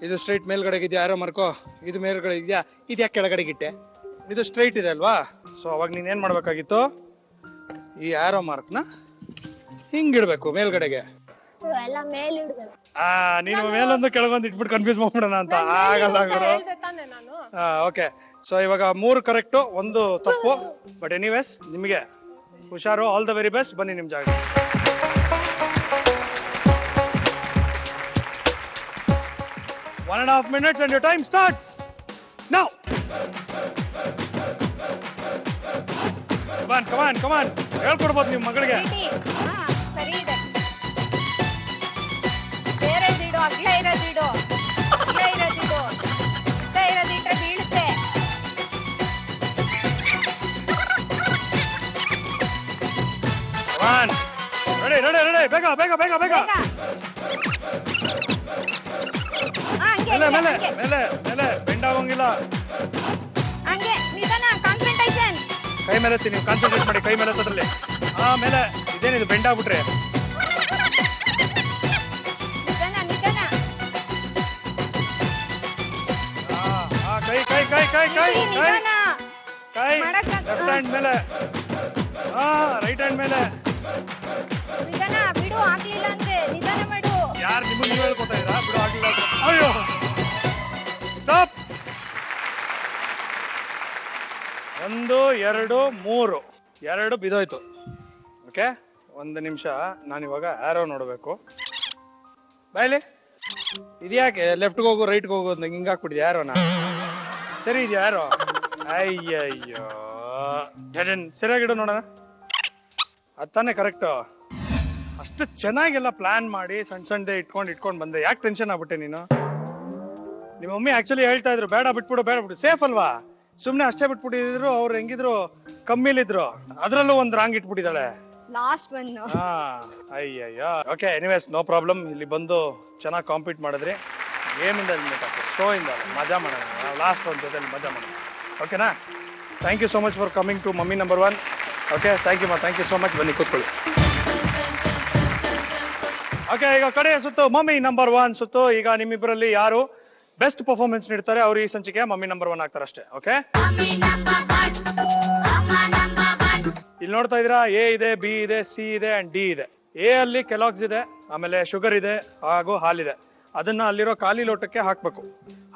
ಇದು ಸ್ಟ್ರೈಟ್ ಮೇಲ್ಗಡೆಗೆ ಇದೆಯಾ ಆರೋ ಮಾರ್ಕು? ಇದು ಮೇಲ್ಗಡೆ ಇದೆಯಾ? ಇದು ಯಾಕೆ ಕೆಳಗಡೆಗಿಟ್ಟೆ? ಇದು ಸ್ಟ್ರೈಟ್ ಇದೆ ಅಲ್ವಾ? ಸೊ ಅವಾಗ ನೀನ್ ಏನ್ ಮಾಡ್ಬೇಕಾಗಿತ್ತು? ಈ ಆರೋ ಮಾರ್ಕ್ನ ಹಿಂಗಿಡ್ಬೇಕು ಮೇಲ್ಗಡೆಗೆ. ಎಲ್ಲ ಮೇಲ್ ಇಡ್ಬೇಕು. ನೀನು ಮೇಲೊಂದು ಕೆಳಗೊಂದು ಇಟ್ಬಿಟ್ಟು ಕನ್ಫ್ಯೂಸ್ ಮಾಡ್ಬಿಡೋಣ ಅಂತ ಆಗಲ್ಲ ಗುರು. ಹೇಳ್ದೆ ತಾನೆ ನಾನು. ಓಕೆ, ಸೊ ಇವಾಗ 3 ಕರೆಕ್ಟು, 1 ತಪ್ಪು. ಬಟ್ ಎನಿವೇಸ್ ನಿಮಗೆ ಹುಷಾರು, ಆಲ್ ದ ವೆರಿ ಬೆಸ್ಟ್. ಬನ್ನಿ ನಿಮ್ ಜಾಗ. 1.5 minutes and your time starts now. Come on. ಹೇಳ್ಕೊಡ್ಬೋದು ನಿಮ್ ಮಗಳಿಗೆ. ಸರಿ ಇದೆ. ಬೇರೆದಿಡು, ಅಗ್ಲ ಇರೋದಿಡು. ಇರೋದಿಟ್ರೆ ಬೀಳುತ್ತೆ. ರೆಡಿ. ಬೇಗ. ಮೇಲೆ ಬೆಂಡ್ ಆಗೋಂಗಿಲ್ಲ. ಹಂಗೆ ನಿಧಾನ, ಕಾನ್ಸಂಟ್ರೇಷನ್. ಕೈ ಮೇಲೆ ಎತ್ತಿ, ನೀವು ಕಾನ್ಸಂಟ್ರೇಟ್ ಮಾಡಿ ಕೈ ಮೇಲೆ ಎತ್ತದ್ರಲ್ಲಿ. ಮೇಲೆ ಇದೇನಿದು ಬೆಂಡ್ ಆಗ್ಬಿಟ್ರೆ? ನಿಧಾನ. ಕೈ ಲೆಫ್ಟ್ ಹ್ಯಾಂಡ್ ಮೇಲೆ, ರೈಟ್ ಹ್ಯಾಂಡ್ ಮೇಲೆ. ನಿಧಾನ, ಬಿಡು. ಆಗ್ಲಿಲ್ಲ ಅಂದ್ರೆ ನಿಧಾನ ಮಾಡು. ಯಾರು ನಿಮಗೆ ನೀವು ಹೇಳ್ಕೊತಾ ಇದ್ದೀರಾ? ಬಿಡು ಆಗಿಲ್ಲ ಅಂದ್ರೆ. ಅಯ್ಯೋ, ಸ್ಟಾಪ್. 1 2 3 2 ಬಿದೋಯ್ತು. ಓಕೆ, 1 ನಿಮಿಷ. ನಾನಿವಾಗ ಆರೋ ನೋಡ್ಬೇಕು. ಬಾಯ್ಲಿ. ಇದ್ಯಾಕೆ ಲೆಫ್ಟ್ಗೆ ಹೋಗು ರೈಟ್ಗೆ ಹೋಗೋದು ನಂಗೆ ಹಿಂಗಾಕ್ಬಿಟ್ಟಿದೆ ಆರೋನ? ಸರಿ ಇದೆಯಾ ಆರೋ? ಅಯ್ಯಯ್ಯೋ, ಸರಿಯಾಗಿಡು ನೋಡೋಣ. ಅದು ತಾನೇ ಕರೆಕ್ಟು. ಅಷ್ಟು ಚೆನ್ನಾಗೆಲ್ಲ ಪ್ಲಾನ್ ಮಾಡಿ ಸಣ್ಣದೇ ಇಟ್ಕೊಂಡು ಬಂದೆ. ಯಾಕೆ ಟೆನ್ಷನ್ ಆಗ್ಬಿಟ್ಟೆ ನೀನು? ನಿಮ್ಮ ಮಮ್ಮಿ ಆಕ್ಚುಲಿ ಹೇಳ್ತಾ ಇದ್ರು ಬೇಡ ಬಿಟ್ಬಿಡು. ಸೇಫ್ ಅಲ್ವಾ? ಸುಮ್ನೆ ಅಷ್ಟೇ ಬಿಟ್ಬಿಟ್ಟಿದ್ರು. ಅವ್ರು ಹೆಂಗಿದ್ರು ಕಮ್ಮಿಲಿದ್ರು ಅದ್ರಲ್ಲೂ ಒಂದ್ ರಾಂಗ್ ಇಟ್ಬಿಟ್ಟಿದ್ದಾಳೆ. Last one. ಹಾ ಅಯ್ಯಯ್ಯೋ. Okay anyways no problem. ಇಲ್ಲಿ ಬಂದು ಚೆನ್ನಾಗಿ ಕಾಂಪೀಟ್ ಮಾಡಿದ್ರಿ. ಗೇಮಿಂದ ಶೋ ಇಂದ ಮಜಾ ಮಾಡೋಣ. ನಾವು ಲಾಸ್ಟ್ ಒಂದು ಜೊತೆ ಮಜಾ ಮಾಡೋಣ. ಓಕೆನಾ? Thank you so much for coming to mummy number 1. Okay thank you thank you so much. ಬನ್ನಿ ಕೂತ್ಕೊಳ್ಳಿ. ಓಕೆ ಈಗ ಕಡೆಯ ಸುತ್ತು ಮಮ್ಮಿ ನಂಬರ್ 1 ಸುತ್ತು. ಈಗ ನಿಮ್ಮಿಬ್ಬರಲ್ಲಿ ಯಾರು ಬೆಸ್ಟ್ ಪರ್ಫಾರ್ಮೆನ್ಸ್ ನೀಡ್ತಾರೆ ಅವ್ರು ಈ ಸಂಚಿಕೆ ಮಮ್ಮಿ ನಂಬರ್ 1 ಆಗ್ತಾರೆ ಅಷ್ಟೇ. ಓಕೆ ಇಲ್ಲಿ ನೋಡ್ತಾ ಇದೀರಾ, ಎ ಇದೆ, ಬಿ ಇದೆ, ಸಿ ಇದೆ ಅಂಡ್ ಡಿ ಇದೆ. ಎ ಅಲ್ಲಿ ಕೆಲಾಗ್ಸ್ ಇದೆ, ಆಮೇಲೆ ಶುಗರ್ ಇದೆ ಹಾಗೂ ಹಾಲಿದೆ. ಅದನ್ನ ಅಲ್ಲಿರೋ ಖಾಲಿ ಲೋಟಕ್ಕೆ ಹಾಕ್ಬೇಕು.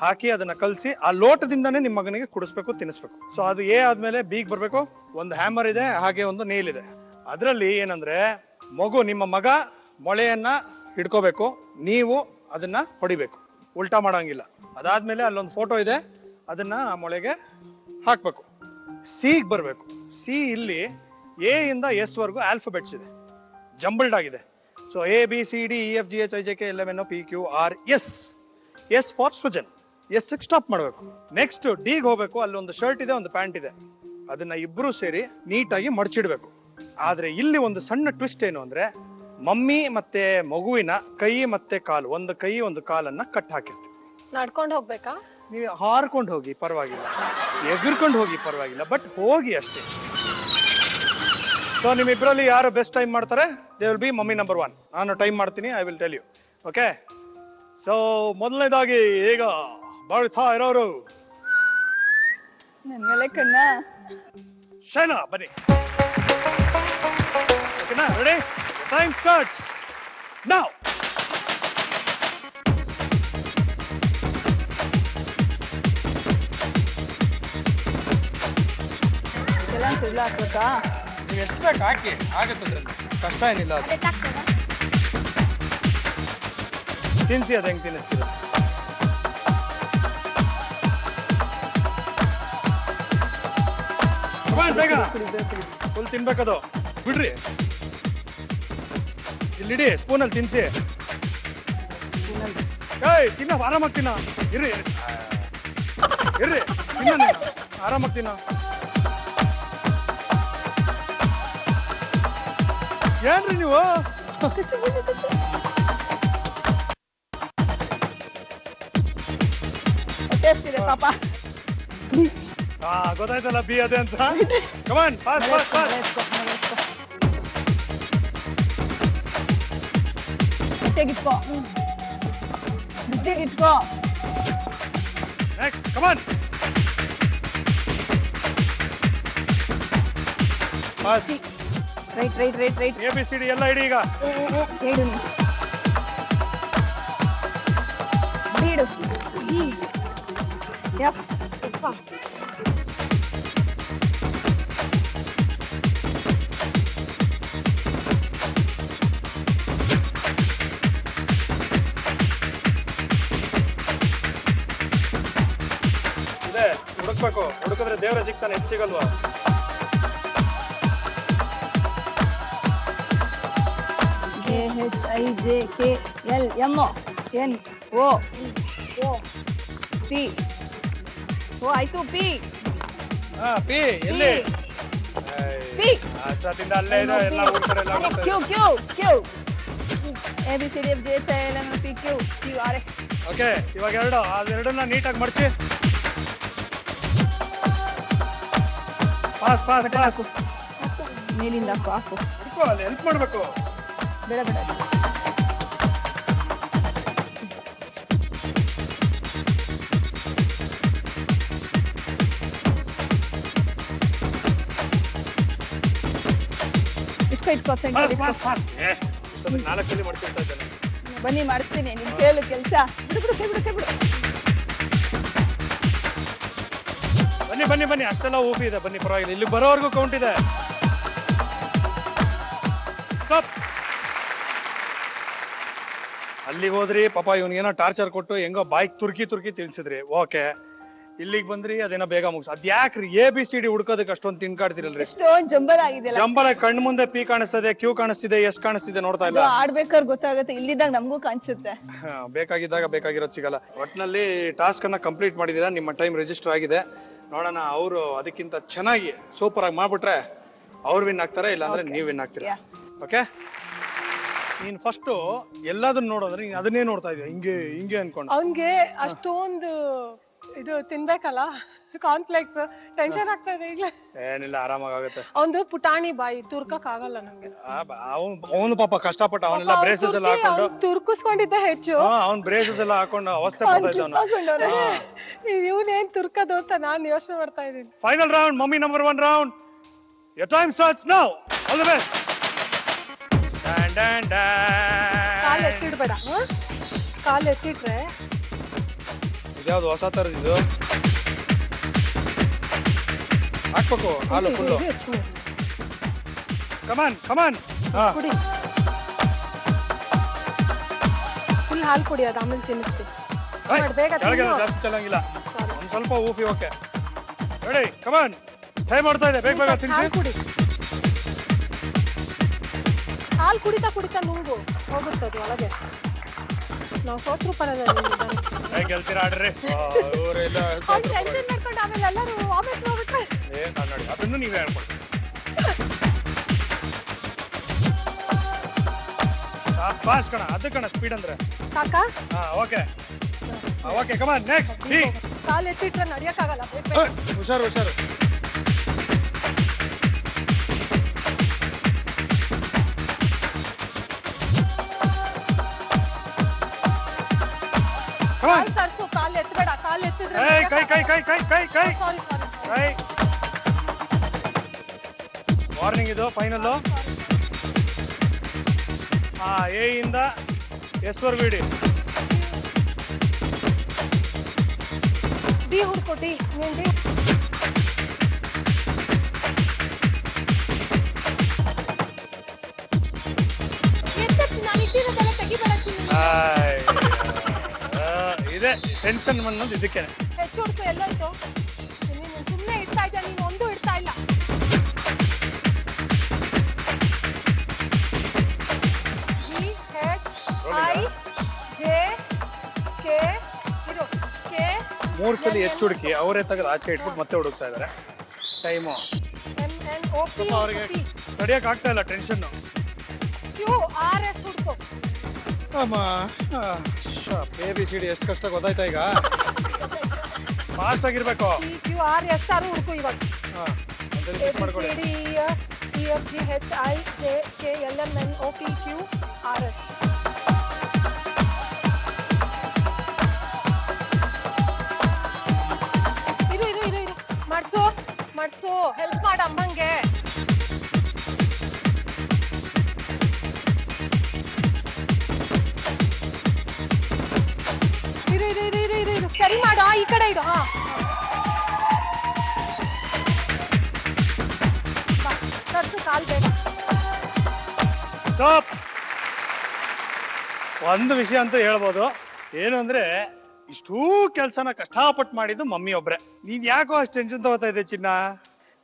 ಹಾಕಿ ಅದನ್ನ ಕಲಸಿ ಆ ಲೋಟದಿಂದಾನೇ ನಿಮ್ಮ ಮಗನಿಗೆ ಕುಡಿಸ್ಬೇಕು, ತಿನ್ನಿಸ್ಬೇಕು. ಸೊ ಅದು ಎ ಆದ್ಮೇಲೆ ಬಿಗ್ ಬರ್ಬೇಕು. ಒಂದು ಹ್ಯಾಮರ್ ಇದೆ, ಹಾಗೆ ಒಂದು ನೇಲ್ ಇದೆ. ಅದರಲ್ಲಿ ಏನಂದ್ರೆ ನಿಮ್ಮ ಮಗ ಮೊಳೆಯನ್ನ ಹಿಡ್ಕೋಬೇಕು, ನೀವು ಅದನ್ನ ಹೊಡಿಬೇಕು, ಉಲ್ಟಾ ಮಾಡಂಗಿಲ್ಲ. ಅದಾದ್ಮೇಲೆ ಅಲ್ಲೊಂದು ಫೋಟೋ ಇದೆ, ಅದನ್ನ ಆ ಮೊಳೆಗೆ ಹಾಕ್ಬೇಕು. ಸಿಗ್ ಬರ್ಬೇಕು. ಸಿ ಇಲ್ಲಿ ಎ ಇಂದ ಎಸ್ ವರ್ಗು ಆಲ್ಫಾಬೆಟ್ಸ್ ಇದೆ, ಜಂಬಲ್ಡ್ ಆಗಿದೆ. So A B C D E F G H I J K L M N O P Q R S. S for Srujan. S stop ಮಾಡಬೇಕು. ನೆಕ್ಸ್ಟ್ ಡಿಗ್ ಹೋಗ್ಬೇಕು. ಅಲ್ಲೊಂದು ಶರ್ಟ್ ಇದೆ, ಒಂದು ಪ್ಯಾಂಟ್ ಇದೆ. ಅದನ್ನ ಇಬ್ರು ಸೇರಿ ನೀಟಾಗಿ ಮಡಚಿಡ್ಬೇಕು. ಆದ್ರೆ ಇಲ್ಲಿ ಒಂದು ಸಣ್ಣ ಟ್ವಿಸ್ಟ್ ಏನು ಅಂದ್ರೆ, ಮಮ್ಮಿ ಮತ್ತೆ ಮಗುವಿನ ಕೈ ಮತ್ತೆ ಕಾಲು, ಒಂದು ಕೈ ಒಂದು ಕಾಲನ್ನ ಕಟ್ ಹಾಕಿರ್ತೀವಿ. ನಡ್ಕೊಂಡು ಹೋಗ್ಬೇಕಾ? ನೀವು ಹಾರ್ಕೊಂಡು ಹೋಗಿ ಪರವಾಗಿಲ್ಲ, ಎಗರ್ಕೊಂಡು ಹೋಗಿ ಪರವಾಗಿಲ್ಲ, ಬಟ್ ಹೋಗಿ ಅಷ್ಟೇ. ಸೊ ನಿಮ್ಮಿಬ್ಬರಲ್ಲಿ ಯಾರು ಬೆಸ್ಟ್ ಟೈಮ್ ಮಾಡ್ತಾರೆ, they will be mummy number 1. ನಾನು ಟೈಮ್ ಮಾಡ್ತೀನಿ, I will tell you. Okay so ಮೊದಲನೇದಾಗಿ ಈಗ ಬಾಳ್ತಾ ಇರೋರು ನನ್ ಮೇಲೆ ಕಣ್ಣ. ಶೈನಾ ಬನ್ನಿ. ಓಕೆನಾ? ರೆಡಿ? Time starts now. ಎಲ್ಲ ಹಾಕ್ಬೇಕಾ? ನೀವು ಎಷ್ಟು ಬೇಕು ಹಾಕಿ, ಆಗತ್ತದ್ರಲ್ಲಿ ಕಷ್ಟ ಏನಿಲ್ಲ. ಅದು ತಿನ್ಸಿ, ಅದು ಹೆಂಗ್ ತಿನ್ನಿಸ್ತೀರ? ಬೇಗ ಫುಲ್ ತಿನ್ಬೇಕದು. ಬಿಡ್ರಿ, ಇಲ್ಲಿಡಿ, ಸ್ಪೂನಲ್ಲಿ ತಿನ್ಸಿ. ಏಯ್ ತಿನ್ನ, ಆರಾಮಾಗಿ ತಿನ್ನ. ಇರ್ರಿ ಇರ್ರಿ, ತಿನ್ನ, ಆರಾಮಾಗಿ ತಿನ್ನ. ಏನ್ರಿ ನೀವು? ಪಾಪ ಗೊತ್ತಾಯ್ತಲ್ಲ ಬಿ ಅದೇ ಅಂತ. Come on fast fast fast. ತೆಗಿಟ್ಕೋ, ತೆಗಿಟ್ಕೋ. Next come on fast. Right right right right. A B C D ಎಲ್ಲ ಇಡಿ ಈಗ. ಹೇಳು ಬೀಡು. ಯಪ್ ಇದೆ, ಹುಡುಕ್ಬೇಕು. ಹುಡುಕಿದ್ರೆ ದೇವ್ರ ಸಿಗ್ತಾನೆ, ಹೆಚ್ಚು ಸಿಗಲ್ವಾ? P. ಓ ಆಯ್ತು. ಪಿ. ಪಿ ಎಲ್ಲಿ? ಪಿ. ಅಷ್ಟದಿಂದ ಅಲ್ಲೇ ಇದೆ, ಎಲ್ಲ ಊರ್ ಕಡೆ ಎಲ್ಲ ಹೋಗ್ತದೆ. Q Q Q. A B C D F G H I L M N P Q Q R S. Okay ಇವಾಗ ಅದೆರಡನ್ನ ನೀಟಾಗಿ ಮಡಚಿ. Pass pass pass. ಮೇಲಿಂದ ಹಾಕು. ಅಲ್ಲಿ ಹೆಲ್ಪ್ ಮಾಡ್ಬೇಕು. ಬೇಡ ಬೇಡ. ಇಟ್ಕೋ ನಾಲ್ಕು ಸಲ ಮಾಡ್ತಿರ್ತಾ ಇದ್ದೇನೆ. ಬನ್ನಿ ಮಾಡಿಸ್ತೀನಿ, ನಿಮ್ ಕೇಳು ಕೆಲಸ. ಬಿಡು. ಬನ್ನಿ ಬನ್ನಿ ಬನ್ನಿ, ಅಷ್ಟೆಲ್ಲ ಊಪಿ ಇದೆ. ಬನ್ನಿ ಪರವಾಗಿಲ್ಲ, ಇಲ್ಲಿ ಬರೋವರೆಗೂ ಕೌಂಟ್ ಇದೆ. ಅಲ್ಲಿಗೆ ಹೋದ್ರಿ, ಪಾಪ ಇವನಿಗೇನೋ ಟಾರ್ಚರ್ ಕೊಟ್ಟು ಹೆಂಗೋ ಬಾಯ್ಕ್ ತುರ್ಕಿ ತಿನ್ಸಿದ್ರಿ. ಓಕೆ, ಇಲ್ಲಿಗೆ ಬಂದ್ರಿ, ಅದೇನೋ ಬೇಗ ಮುಗಿಸ್. ಅದ್ಯಾಕ್ರಿ ಎ ಬಿ ಸಿ ಡಿ ಹುಡ್ಕೋದಕ್ಕೆ ಅಷ್ಟೊಂದು ತಿನ್ಕಾಡ್ತಿರಲ್ರಿ? ಎಷ್ಟೊಂದ್ ಜಂಬಲ್ ಆಗಿದೆ. ಜಂಬಲ ಕಣ್ ಮುಂದೆ ಪಿ ಕಾಣಿಸ್ತದೆ, ಕ್ಯೂ ಕಾಣಿಸ್ತಿದೆ, ಎಸ್ ಕಾಣಿಸ್ತಿದೆ, ನೋಡ್ತಾ ಇಲ್ಲ. ಆಡ್ಬೇಕಾದ್ರೆ ಗೊತ್ತಾಗುತ್ತೆ, ಇಲ್ಲಿದ್ದಾಗ ನಮಗೂ ಕಾಣಿಸುತ್ತೆ. ಬೇಕಾಗಿದ್ದಾಗ ಬೇಕಾಗಿರೋದು ಸಿಗಲ್ಲ. ಒಟ್ನಲ್ಲಿ ಟಾಸ್ಕ್ ಅನ್ನ ಕಂಪ್ಲೀಟ್ ಮಾಡಿದೀರಾ, ನಿಮ್ಮ ಟೈಮ್ ರಿಜಿಸ್ಟರ್ ಆಗಿದೆ. ನೋಡೋಣ ಅವರು ಅದಕ್ಕಿಂತ ಚೆನ್ನಾಗಿ ಸೂಪರ್ ಆಗಿ ಮಾಡ್ಬಿಟ್ರೆ ಅವ್ರು ವಿನ್ ಆಗ್ತಾರೆ, ಇಲ್ಲಾಂದ್ರೆ ನೀವ್ ವಿನ್ ಆಗ್ತೀರಾ. Yeah. ಓಕೆ, ನೀನ್ ಫಸ್ಟ್ ಎಲ್ಲದನ್ನ ನೋಡೋದ್ರೆ ನೀನ್ ಅದನ್ನೇ ನೋಡ್ತಾ ಇದೀಯ, ಹಿಂಗೆ ಹಿಂಗೆ ಅನ್ಕೊಂಡು. ಅವ್ನ್ಗೆ ಅಷ್ಟೊಂದು ಇದು ತಿನ್ಬೇಕಲ್ಲ ಕಾನ್ಫ್ಲೆಕ್ಸ್, ಟೆನ್ಷನ್ ಆಗ್ತಾ ಇದೆ ಈಗ್ಲೇ. ಏನಿಲ್ಲ, ಆರಾಮಾಗುತ್ತೆ. ಅವ್ನ್ದು ಪುಟಾಣಿ ಬಾಯಿ ತುರ್ಕಕ್ ಆಗಲ್ಲ ನಂಗೆ. ಅವನು ಪಾಪ ಕಷ್ಟಪಟ್ಟ, ಅವನೆಲ್ಲ ಬ್ರೇಸಸ್ ಎಲ್ಲ ಹಾಕೊಂಡು ತುರ್ಕಿಸ್ಕೊಂಡಿದ್ದೆ ಹೆಚ್ಚು. ಅವ್ನ್ ಬ್ರೇಸಸ್ ಎಲ್ಲ ಹಾಕೊಂಡು ಅವಸ್ಥೆ ಪಡ್ತಾ ಇವನೇನ್ ತುರ್ಕದು ಅಂತ ನಾನ್ ಯೋಚನೆ ಮಾಡ್ತಾ ಇದೀನಿ. Final round, mummy number 1 round. Your time starts now. All the best. ಕಾಲ್ ಎತ್ತಿಡ್ಬೇಡ, ಕಾಲ್ ಎತ್ತಿಟ್ರೆ. ಇದ್ಯಾವ್ದು ಹೊಸ ತರದ್ ಇದು? ಹಾಕ್ಬೇಕು ಹಾಲು ಫುಲ್ಲು. ಕಮಾನ್ ಕಮಾನ್, ಕುಡಿ, ಫುಲ್ ಹಾಲು ಕುಡಿ, ಅದು ಆಮೇಲೆ ತಿನ್ನಿಸ್ತೀನಿ. ಜಾಸ್ತಿ ಚೆಲ್ಲಂಗಿಲ್ಲ, ಒಂದ್ ಸ್ವಲ್ಪ ಊಫಿ. ಓಕೆ ರೆಡಿ, ಕಮಾನ್. ಟೈಮ್ ಮಾಡ್ತಾ ಇದೆ, ಬೇಗ ಬೇಗ ತಿನ್ಸಿ. ಕುಡಿ, ಹಾಲು ಕುಡಿತಾ ಕುಡಿತಾ ನುಂಗು, ಹೋಗುತ್ತದು ಒಳಗೆ. ನಾವು ಸೋತ್ರು ಪರವಾಗಿಲ್ಲ, ಗೆಲ್ತೀರಾ ಆಡ್ರಿ. ಟೆನ್ಷನ್ ಮಾಡ್ಕೊಂಡು ಆಮೇಲೆ ಎಲ್ಲರೂ ವಾಪಸ್ ಹೋಗ್ಬಿಟ್ರೆ ನೋಡಿ, ಅದನ್ನು ನೀವೇ ಹೇಳ್ಕೊಡಿ. ಫಾಸ್ಟ್ ಕಣ, ಅದು ಕಣ ಸ್ಪೀಡ್ ಅಂದ್ರೆ. ಸಾಕಾ? ಓಕೆ ಓಕೆ, ಕಮಾನ್ ನೆಕ್ಸ್ಟ್. ಕಾಲ್ ಎತ್ತಿಟ್ರೆ ನಡಿಯಕ್ಕಾಗಲ್ಲ. ಹುಷಾರು ಹುಷಾರು. ಕಾಲ್ ಸರ್ಸು, ಕಾಲ್ ಎತ್ತಬೇಡ, ಕಾಲ್ ಎತ್ತಿದ್ರೆ ಕೈ ಕೈ ಕೈ ಕೈ ಕೈ ಕೈ ಸಾರಿ ಸಾರಿ. ಕೈ. ವಾರ್ನಿಂಗ್ ಇದು ಫೈನಲ್. ಎ ಇಂದ ಎಸ್ ವರ್ಗು ಇಡಿ. ಡಿ ಹುಡ್ಕೋ, ಡಿ ನೀನ್ ಡಿ. ನಾನು ಇಟ್ಟಿರೋದೆಲ್ಲ ತೆಗಿಬೇಡ. ಇದೆ ಟೆನ್ಷನ್ ಅನ್ನೋದು ಇದಕ್ಕೆ. ಹೆಚ್ಚು ಹುಡ್ಕೋ, ಎಲ್ಲ ಇತ್ತು. ನೀನು ಸುಮ್ಮನೆ ಇಡ್ತಾ ಇದ್ಯಾ, ನೀನು ಒಂದು ಇಡ್ತಾ ಇಲ್ಲ. GHIJK ಇದು ಕೆ. 3 ಸಲ ಹೆಚ್ಚು ಹುಡುಕಿ ಅವರೇ ತೆಗೆದು ಆಚೆ ಇಟ್ಬಿಟ್ಟು ಮತ್ತೆ ಹುಡುಕ್ತಾ ಇದಾರೆ. ಟೈಮು ಅವ್ರಿಗೆ ತಡಿಯಕ್ ಆಗ್ತಾ ಇಲ್ಲ, ಟೆನ್ಷನ್. QRS ಹುಡ್ಕೋ. ಅಮ್ಮ ABCD ಎಷ್ಟು ಕಷ್ಟ ಗೊತ್ತಾಯ್ತಾ ಈಗ? ಫಾಸ್ಟ್ ಆಗಿರ್ಬೇಕು. QRS ಆರು ಹುಡ್ಕೋ ಇವಾಗ. ಒಂದ್ಸರಿ ಚೆಕ್ ಮಾಡ್ಕೊಳ್ಳಿ. EFGHIJKLMNOPQRS. ಇರು ಇರು ಇರು ಇರು, ಮಾಡ್ಸು ಮಾಡ್ಸು, ಹೆಲ್ಪ್ ಮಾಡ ಅಮ್ಮಂಗೆ. ಇರು ಇರು ಇರು ಇರು ಇರು, ಸರಿ ಮಾಡು, ಈ ಕಡೆ ಇಡು. ಸರ್ಸು, ಕಾಲ್ ಬೇಡ. ಸ್ಟಾಪ್. ಒಂದು ವಿಷಯ ಅಂತ ಹೇಳ್ಬೋದು, ಏನು ಅಂದ್ರೆ ಇಷ್ಟೂ ಕೆಲ್ಸನ ಕಷ್ಟಪಟ್ಟು ಮಾಡಿದ್ದು ಮಮ್ಮಿ ಒಬ್ರೆ. ನೀನ್ ಯಾಕೋ ಅಷ್ಟು ಟೆನ್ಷನ್ ತಗೋತಾ ಇದೆ ಚಿನ್ನ?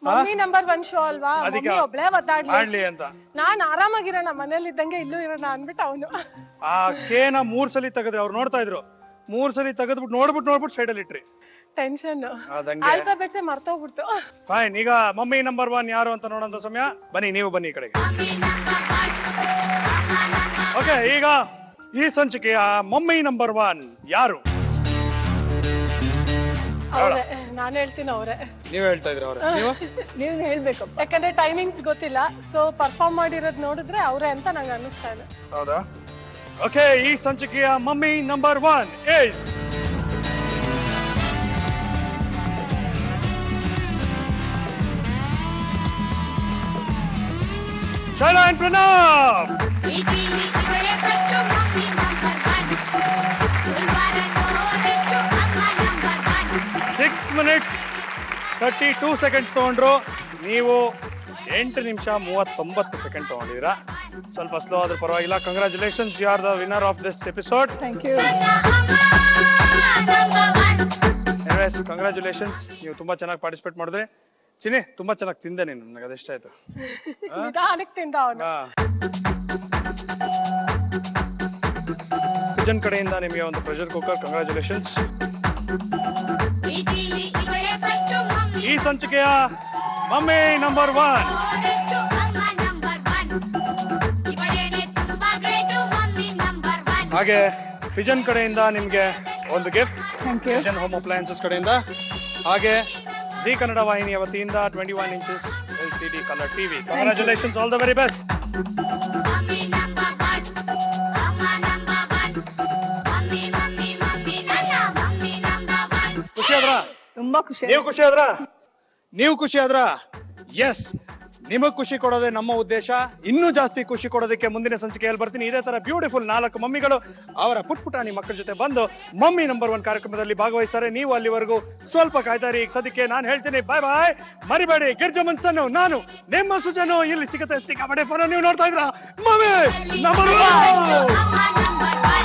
ಮಮ್ಮಿ ನಂಬರ್ 1 ಶೋ ಅಲ್ವಾ, ಮಮ್ಮಿ ಒಬ್ಳೆ ಒದ್ದಾಡ್ಲಿ ಅಂತ. ನಾನ್ ಆರಾಮಾಗಿರೋಣ, ಮನೇಲಿ ಇದ್ದಂಗೆ ಇಲ್ಲೂ ಇರೋಣ ಅನ್ಬಿಟ್ಟು ಅವನು ಆ ಕೇನ 3 ಸಲ ತೆಗೆದ್ರೆ ಅವ್ರು ನೋಡ್ತಾ ಇದ್ರು. 3 ಸಲ ತೆಗೆದ್ಬಿಟ್ಟು ನೋಡ್ಬಿಟ್ಟು ಸೈಡ್ ಅಲ್ಲಿ ಇಟ್ರಿ. ಟೆನ್ಷನ್, ಅದಂಗೆ ಆಲ್ಫಾಬೆಟ್ಸ್ ಮರ್ತೋಗ್ಬಿಡ್ತು. ಫೈನ್. ಈಗ ಮಮ್ಮಿ ನಂಬರ್ 1 ಯಾರು ಅಂತ ನೋಡೋಂತ ಸಮಯ. ಬನ್ನಿ, ನೀವು ಬನ್ನಿ ಈ ಕಡೆಗೆ. ಓಕೆ, ಈಗ ಈ ಸಂಚಿಕೆಯ ಮಮ್ಮಿ ನಂಬರ್ 1 ಯಾರು? ಅವ್ರೆ, ನಾನು ಹೇಳ್ತೀನಿ ಅವ್ರೆ. ನೀವ್ ಹೇಳ್ತಾ ಇದ್ರ ಅವ್ರೆ? ನೀವು ಹೇಳ್ಬೇಕಪ್ಪ, ಯಾಕಂದ್ರೆ ಟೈಮಿಂಗ್ಸ್ ಗೊತ್ತಿಲ್ಲ. ಸೊ ಪರ್ಫಾರ್ಮ್ ಮಾಡಿರೋದ್ ನೋಡಿದ್ರೆ ಅವ್ರೆ ಅಂತ ನಂಗೆ ಅನ್ನಿಸ್ತಾ ಇದೆ. ಹೌದಾ? ಓಕೆ, ಈ ಸಂಚಿಕೆಯ mummy number 1 is Shaila and Pranav. 6 minutes 32 seconds ತಗೊಂಡ್ರು. ನೀವು 8 ನಿಮಿಷ 39 ಸೆಕೆಂಡ್ ತಗೊಂಡಿದ್ದೀರಾ. ಸ್ವಲ್ಪ ಸ್ಲೋ ಆದ್ರೂ ಪರವಾಗಿಲ್ಲ. Congratulations, you are the winner of this episode. Thank you. Anyways, congratulations, ನೀವು ತುಂಬಾ ಚೆನ್ನಾಗಿ ಪಾರ್ಟಿಸಿಪೇಟ್ ಮಾಡಿದ್ರಿ. ಚಿನಿ, ತುಂಬಾ ಚೆನ್ನಾಗಿ ತಿಂದೆ ನೀನು, ನನಗೆ ಅದೆಷ್ಟ ಆಯ್ತು. ನಿಧಾನಕ್ಕೆ ತಿಂದ ಅವನು. ಕಿಚನ್ ಕಡೆಯಿಂದ ನಿಮಗೆ ಒಂದು ಪ್ರೆಷರ್ ಕುಕ್ಕರ್. ಕಂಗ್ರಾಚುಲೇಷನ್ಸ್. ಈ ಸಂಚಿಕೆಯ ಮಮ್ಮಿ ನಂಬರ್ 1. ಹಾಗೆ ವಿಜನ್ ಕಡೆಯಿಂದ ನಿಮ್ಗೆ ಒಂದು gift, thank you. Vision home appliances ಕಡೆಯಿಂದ. ಹಾಗೆ ಜಿ ಕನ್ನಡ ವಾಹಿನಿಯ ವತಿಯಿಂದ 21 inches LCD colour TV. Congratulations, all the very best. ಖುಷಿ ಆದ್ರಾ? ತುಂಬಾ ಖುಷಿ ನೀವು ಖುಷಿ ಆದ್ರ? ನೀವು ಖುಷಿ ಆದ್ರ? ಎಸ್, ನಿಮಗ್ ಖುಷಿ ಕೊಡೋದೇ ನಮ್ಮ ಉದ್ದೇಶ. ಇನ್ನೂ ಜಾಸ್ತಿ ಖುಷಿ ಕೊಡೋದಕ್ಕೆ ಮುಂದಿನ ಸಂಚಿಕೆಯಲ್ಲಿ ಬರ್ತೀನಿ. ಇದೇ ತರ ಬ್ಯೂಟಿಫುಲ್ 4 ಮಮ್ಮಿಗಳು ಅವರ ಪುಟ್ಪುಟಾಣಿ ಮಕ್ಕಳ ಜೊತೆ ಬಂದು ಮಮ್ಮಿ ನಂಬರ್ 1 ಕಾರ್ಯಕ್ರಮದಲ್ಲಿ ಭಾಗವಹಿಸ್ತಾರೆ. ನೀವು ಅಲ್ಲಿವರೆಗೂ ಸ್ವಲ್ಪ ಕಾಯ್ತಾರಿ. ಈಗ ಸದ್ಯಕ್ಕೆ ನಾನು ಹೇಳ್ತೀನಿ ಬಾಯ್ ಬಾಯ್. ಮರಿಬೇಡಿ, ಗಿರ್ಜಮನ್ ಸನ್ನು ನಾನು ನಿಮ್ಮ ಸುಜನು ಇಲ್ಲಿ ಸಿಗುತ್ತೆ. ಸಿಕ್ಕಾಪಟ್ಟೆ ಫೋನ್ ನೀವು ನೋಡ್ತಾ ಇದ್ರ ಮಮ್ಮಿ ನಂಬರ್ 1.